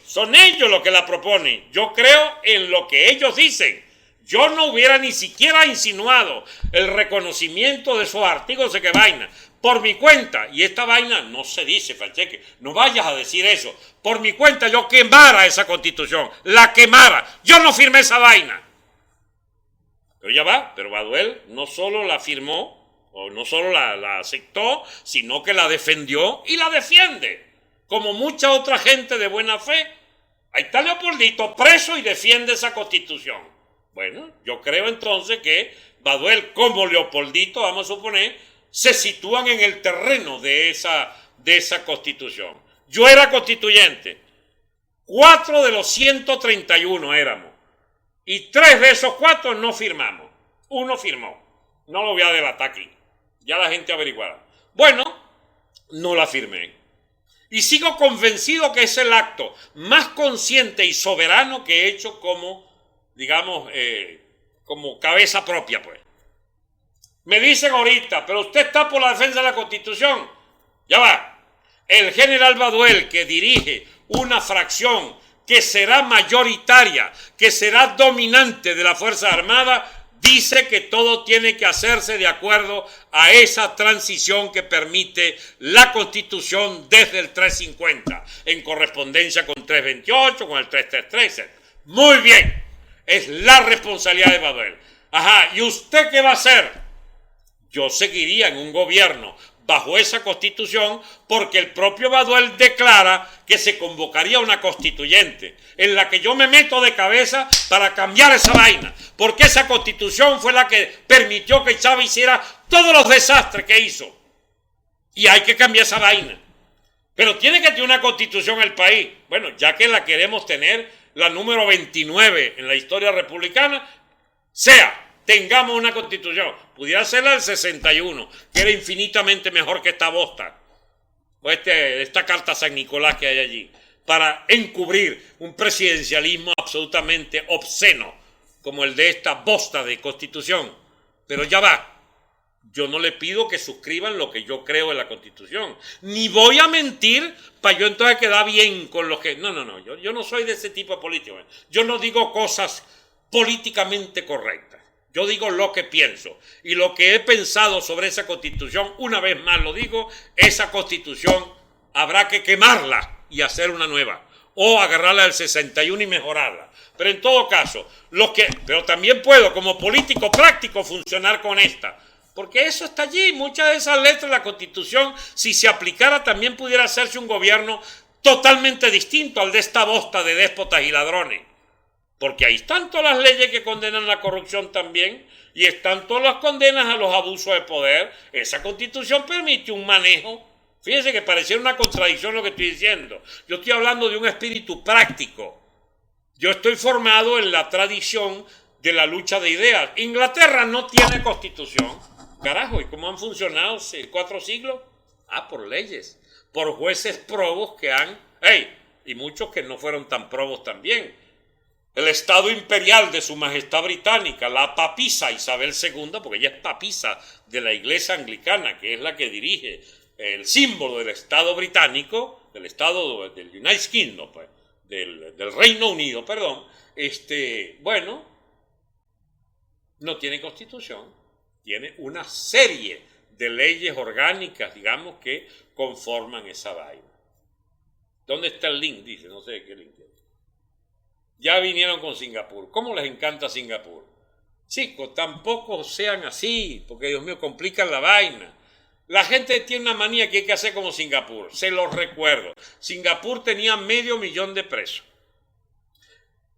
Son ellos los que la proponen. Yo creo en lo que ellos dicen. Yo no hubiera ni siquiera insinuado el reconocimiento de esos artículos de qué vaina. Por mi cuenta, y esta vaina no se dice, Falcheque, no vayas a decir eso. Por mi cuenta yo quemara esa constitución, la quemara. Yo no firmé esa vaina. Pero ya va, pero Baduel no solo la firmó, o no solo la aceptó, sino que la defendió y la defiende. Como mucha otra gente de buena fe. Ahí está Leopoldito preso y defiende esa constitución. Bueno, yo creo entonces que Baduel como Leopoldito, vamos a suponer, se sitúan en el terreno de esa constitución. Yo era constituyente. 4 de los 131 éramos. Y 3 de esos 4 no firmamos. Uno firmó. No lo voy a delatar aquí. Ya la gente averiguará. Bueno, no la firmé. Y sigo convencido que es el acto más consciente y soberano que he hecho como, digamos, como cabeza propia, pues. Me dicen ahorita, pero usted está por la defensa de la Constitución. Ya va. El general Baduel, que dirige una fracción que será mayoritaria, que será dominante de la Fuerza Armada, dice que todo tiene que hacerse de acuerdo a esa transición que permite la Constitución desde el 350, en correspondencia con 328, con el 333. Muy bien. Es la responsabilidad de Baduel. Ajá, ¿y usted qué va a hacer? Yo seguiría en un gobierno bajo esa constitución porque el propio Baduel declara que se convocaría una constituyente en la que yo me meto de cabeza para cambiar esa vaina, porque esa constitución fue la que permitió que Chávez hiciera todos los desastres que hizo. Y hay que cambiar esa vaina. Pero tiene que tener una constitución el país. Bueno, ya que la queremos tener, la número 29 en la historia republicana, tengamos una constitución. Pudiera ser la del 61, que era infinitamente mejor que esta bosta. O esta carta San Nicolás que hay allí. Para encubrir un presidencialismo absolutamente obsceno, como el de esta bosta de constitución. Pero ya va. Yo no le pido que suscriban lo que yo creo en la Constitución. Ni voy a mentir para yo entonces quedar bien con los que... No. Yo no soy de ese tipo de político. Yo no digo cosas políticamente correctas. Yo digo lo que pienso. Y lo que he pensado sobre esa Constitución, una vez más lo digo, esa Constitución habrá que quemarla y hacer una nueva. O agarrarla del 61 y mejorarla. Pero en todo caso, pero también puedo como político práctico funcionar con esta. Porque eso está allí, muchas de esas letras de la Constitución, si se aplicara también pudiera hacerse un gobierno totalmente distinto al de esta bosta de déspotas y ladrones. Porque ahí están todas las leyes que condenan la corrupción también, y están todas las condenas a los abusos de poder. Esa Constitución permite un manejo. Fíjense que pareciera una contradicción lo que estoy diciendo. Yo estoy hablando de un espíritu práctico. Yo estoy formado en la tradición de la lucha de ideas. Inglaterra no tiene Constitución. Carajo, ¿y cómo han funcionado 4 siglos? Por leyes, por jueces probos que han... y muchos que no fueron tan probos también. El Estado Imperial de Su Majestad Británica, la papisa Isabel II, porque ella es papisa de la Iglesia Anglicana, que es la que dirige el símbolo del Estado británico, del Estado del United Kingdom, pues, del Reino Unido, perdón, bueno, no tiene constitución, tiene una serie de leyes orgánicas, digamos, que conforman esa vaina. ¿Dónde está el link? Dice, no sé qué link es. Ya vinieron con Singapur. ¿Cómo les encanta Singapur? Chicos, tampoco sean así, porque Dios mío, complican la vaina. La gente tiene una manía que hay que hacer como Singapur. Se los recuerdo. Singapur tenía 500.000 de presos.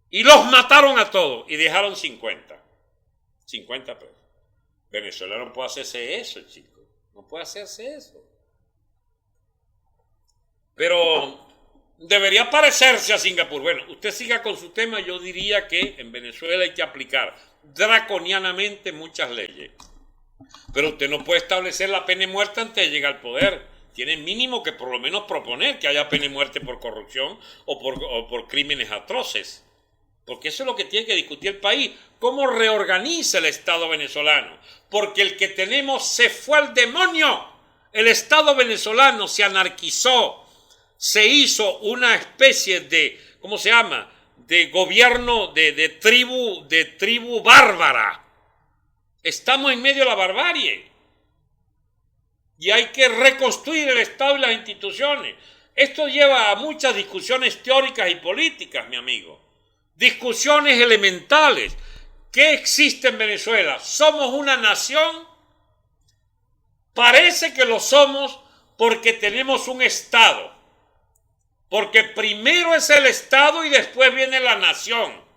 Y los mataron a todos y dejaron 50. 50 presos. Venezuela no puede hacerse eso, chicos. No puede hacerse eso. Pero debería parecerse a Singapur. Bueno, usted siga con su tema. Yo diría que en Venezuela hay que aplicar draconianamente muchas leyes. Pero usted no puede establecer la pena de muerte antes de llegar al poder. Tiene mínimo que por lo menos proponer que haya pena de muerte por corrupción o por crímenes atroces. Porque eso es lo que tiene que discutir el país. ¿Cómo reorganiza el Estado venezolano? Porque el que tenemos se fue al demonio. El Estado venezolano se anarquizó. Se hizo una especie de, ¿cómo se llama?, de gobierno de tribu bárbara. Estamos en medio de la barbarie. Y hay que reconstruir el Estado y las instituciones. Esto lleva a muchas discusiones teóricas y políticas, mi amigo. Discusiones elementales. ¿Qué existe en Venezuela? ¿Somos una nación? Parece que lo somos porque tenemos un Estado. Porque primero es el Estado y después viene la nación.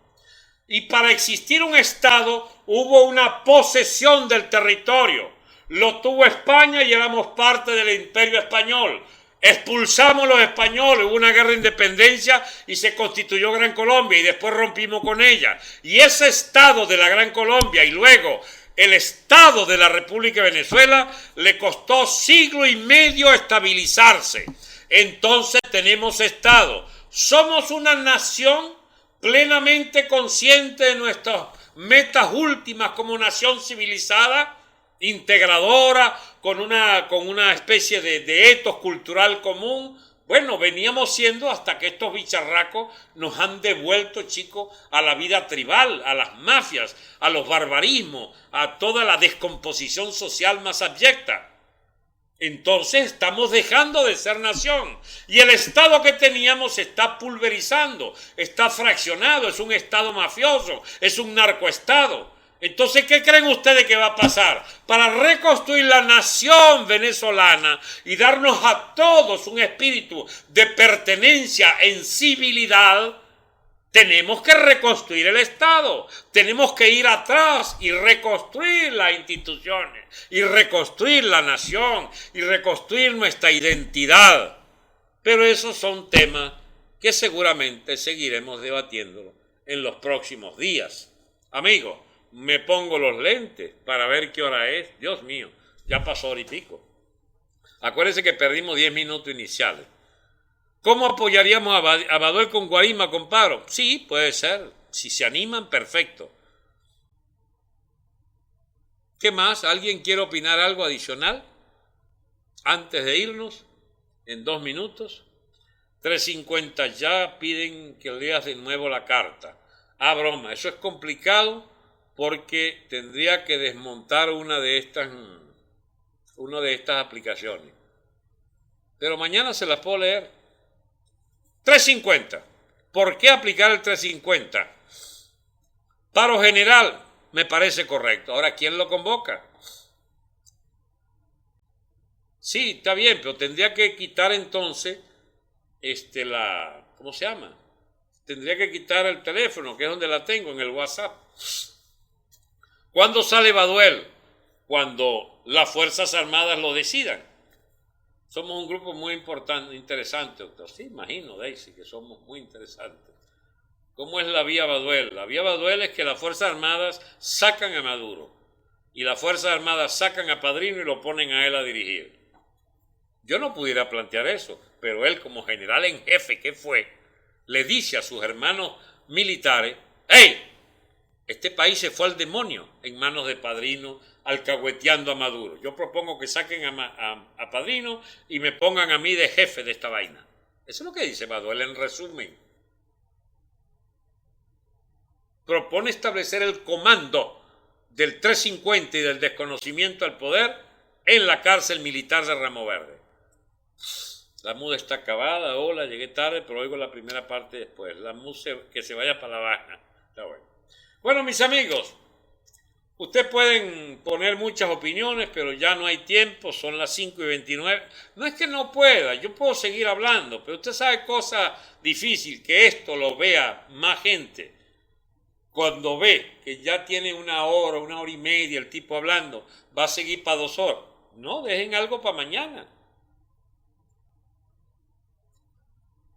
Y para existir un Estado hubo una posesión del territorio. Lo tuvo España y éramos parte del Imperio Español. Expulsamos a los españoles, hubo una guerra de independencia y se constituyó Gran Colombia y después rompimos con ella. Y ese Estado de la Gran Colombia y luego el Estado de la República de Venezuela le costó 1,5 siglos estabilizarse. Entonces tenemos Estado. Somos una nación plenamente consciente de nuestras metas últimas como nación civilizada, integradora, con una especie de etos cultural común. Bueno, veníamos siendo hasta que estos bicharracos nos han devuelto, chicos, a la vida tribal, a las mafias, a los barbarismos, a toda la descomposición social más abyecta. Entonces estamos dejando de ser nación y el Estado que teníamos se está pulverizando, está fraccionado, es un Estado mafioso, es un narcoestado. Entonces, ¿qué creen ustedes que va a pasar? Para reconstruir la nación venezolana y darnos a todos un espíritu de pertenencia en civilidad, tenemos que reconstruir el Estado, tenemos que ir atrás y reconstruir las instituciones, y reconstruir la nación, y reconstruir nuestra identidad. Pero esos son temas que seguramente seguiremos debatiendo en los próximos días. Amigos, me pongo los lentes para ver qué hora es. Dios mío, ya pasó hora y pico. Acuérdense que perdimos 10 minutos iniciales. ¿Cómo apoyaríamos a Baduel con Guarima, con Paro? Sí, puede ser. Si se animan, perfecto. ¿Qué más? ¿Alguien quiere opinar algo adicional? Antes de irnos, en 2 minutos. 3:50 ya piden que leas de nuevo la carta. Ah, broma, eso es complicado porque tendría que desmontar una de estas aplicaciones. Pero mañana se las puedo leer. 3:50. ¿Por qué aplicar el 3:50? Paro general, me parece correcto. Ahora, ¿quién lo convoca? Sí, está bien, pero tendría que quitar entonces ¿cómo se llama? Tendría que quitar el teléfono, que es donde la tengo, en el WhatsApp. ¿Cuándo sale Baduel? Cuando las Fuerzas Armadas lo decidan. Somos un grupo muy importante, interesante, doctor. Sí, imagino, Daisy, que somos muy interesantes. ¿Cómo es la vía Baduel? La vía Baduel es que las Fuerzas Armadas sacan a Maduro y las Fuerzas Armadas sacan a Padrino y lo ponen a él a dirigir. Yo no pudiera plantear eso, pero él como general en jefe que fue, le dice a sus hermanos militares, ¡hey! Este país se fue al demonio en manos de Padrino, alcahueteando a Maduro. Yo propongo que saquen a Padrino y me pongan a mí de jefe de esta vaina. Eso es lo que dice Baduel en resumen. Propone establecer el comando del 350 y del desconocimiento al poder en la cárcel militar de Ramo Verde. La muda está acabada, hola, llegué tarde, pero oigo la primera parte después. La muda que se vaya para La Habana. Está bueno. Bueno, mis amigos, ustedes pueden poner muchas opiniones, pero ya no hay tiempo, son las 5:29. No es que no pueda, yo puedo seguir hablando, pero usted sabe cosa difícil, que esto lo vea más gente. Cuando ve que ya tiene 1 hora y media el tipo hablando, va a seguir para 2 horas. No, dejen algo para mañana.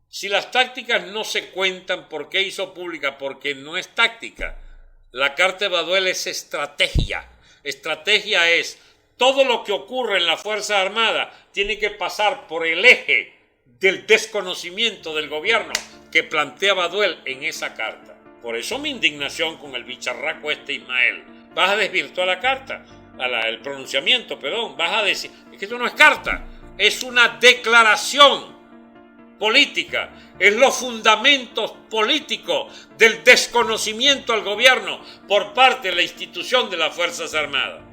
Si las tácticas no se cuentan, ¿por qué hizo pública? Porque no es táctica. La carta de Baduel es estrategia. Estrategia es todo lo que ocurre en la Fuerza Armada tiene que pasar por el eje del desconocimiento del gobierno que plantea Baduel en esa carta. Por eso mi indignación con el bicharraco Ismael. Vas a desvirtuar la carta, el pronunciamiento, perdón. Vas a decir, es que esto no es carta, es una declaración política, es los fundamentos políticos del desconocimiento al gobierno por parte de la institución de las Fuerzas Armadas.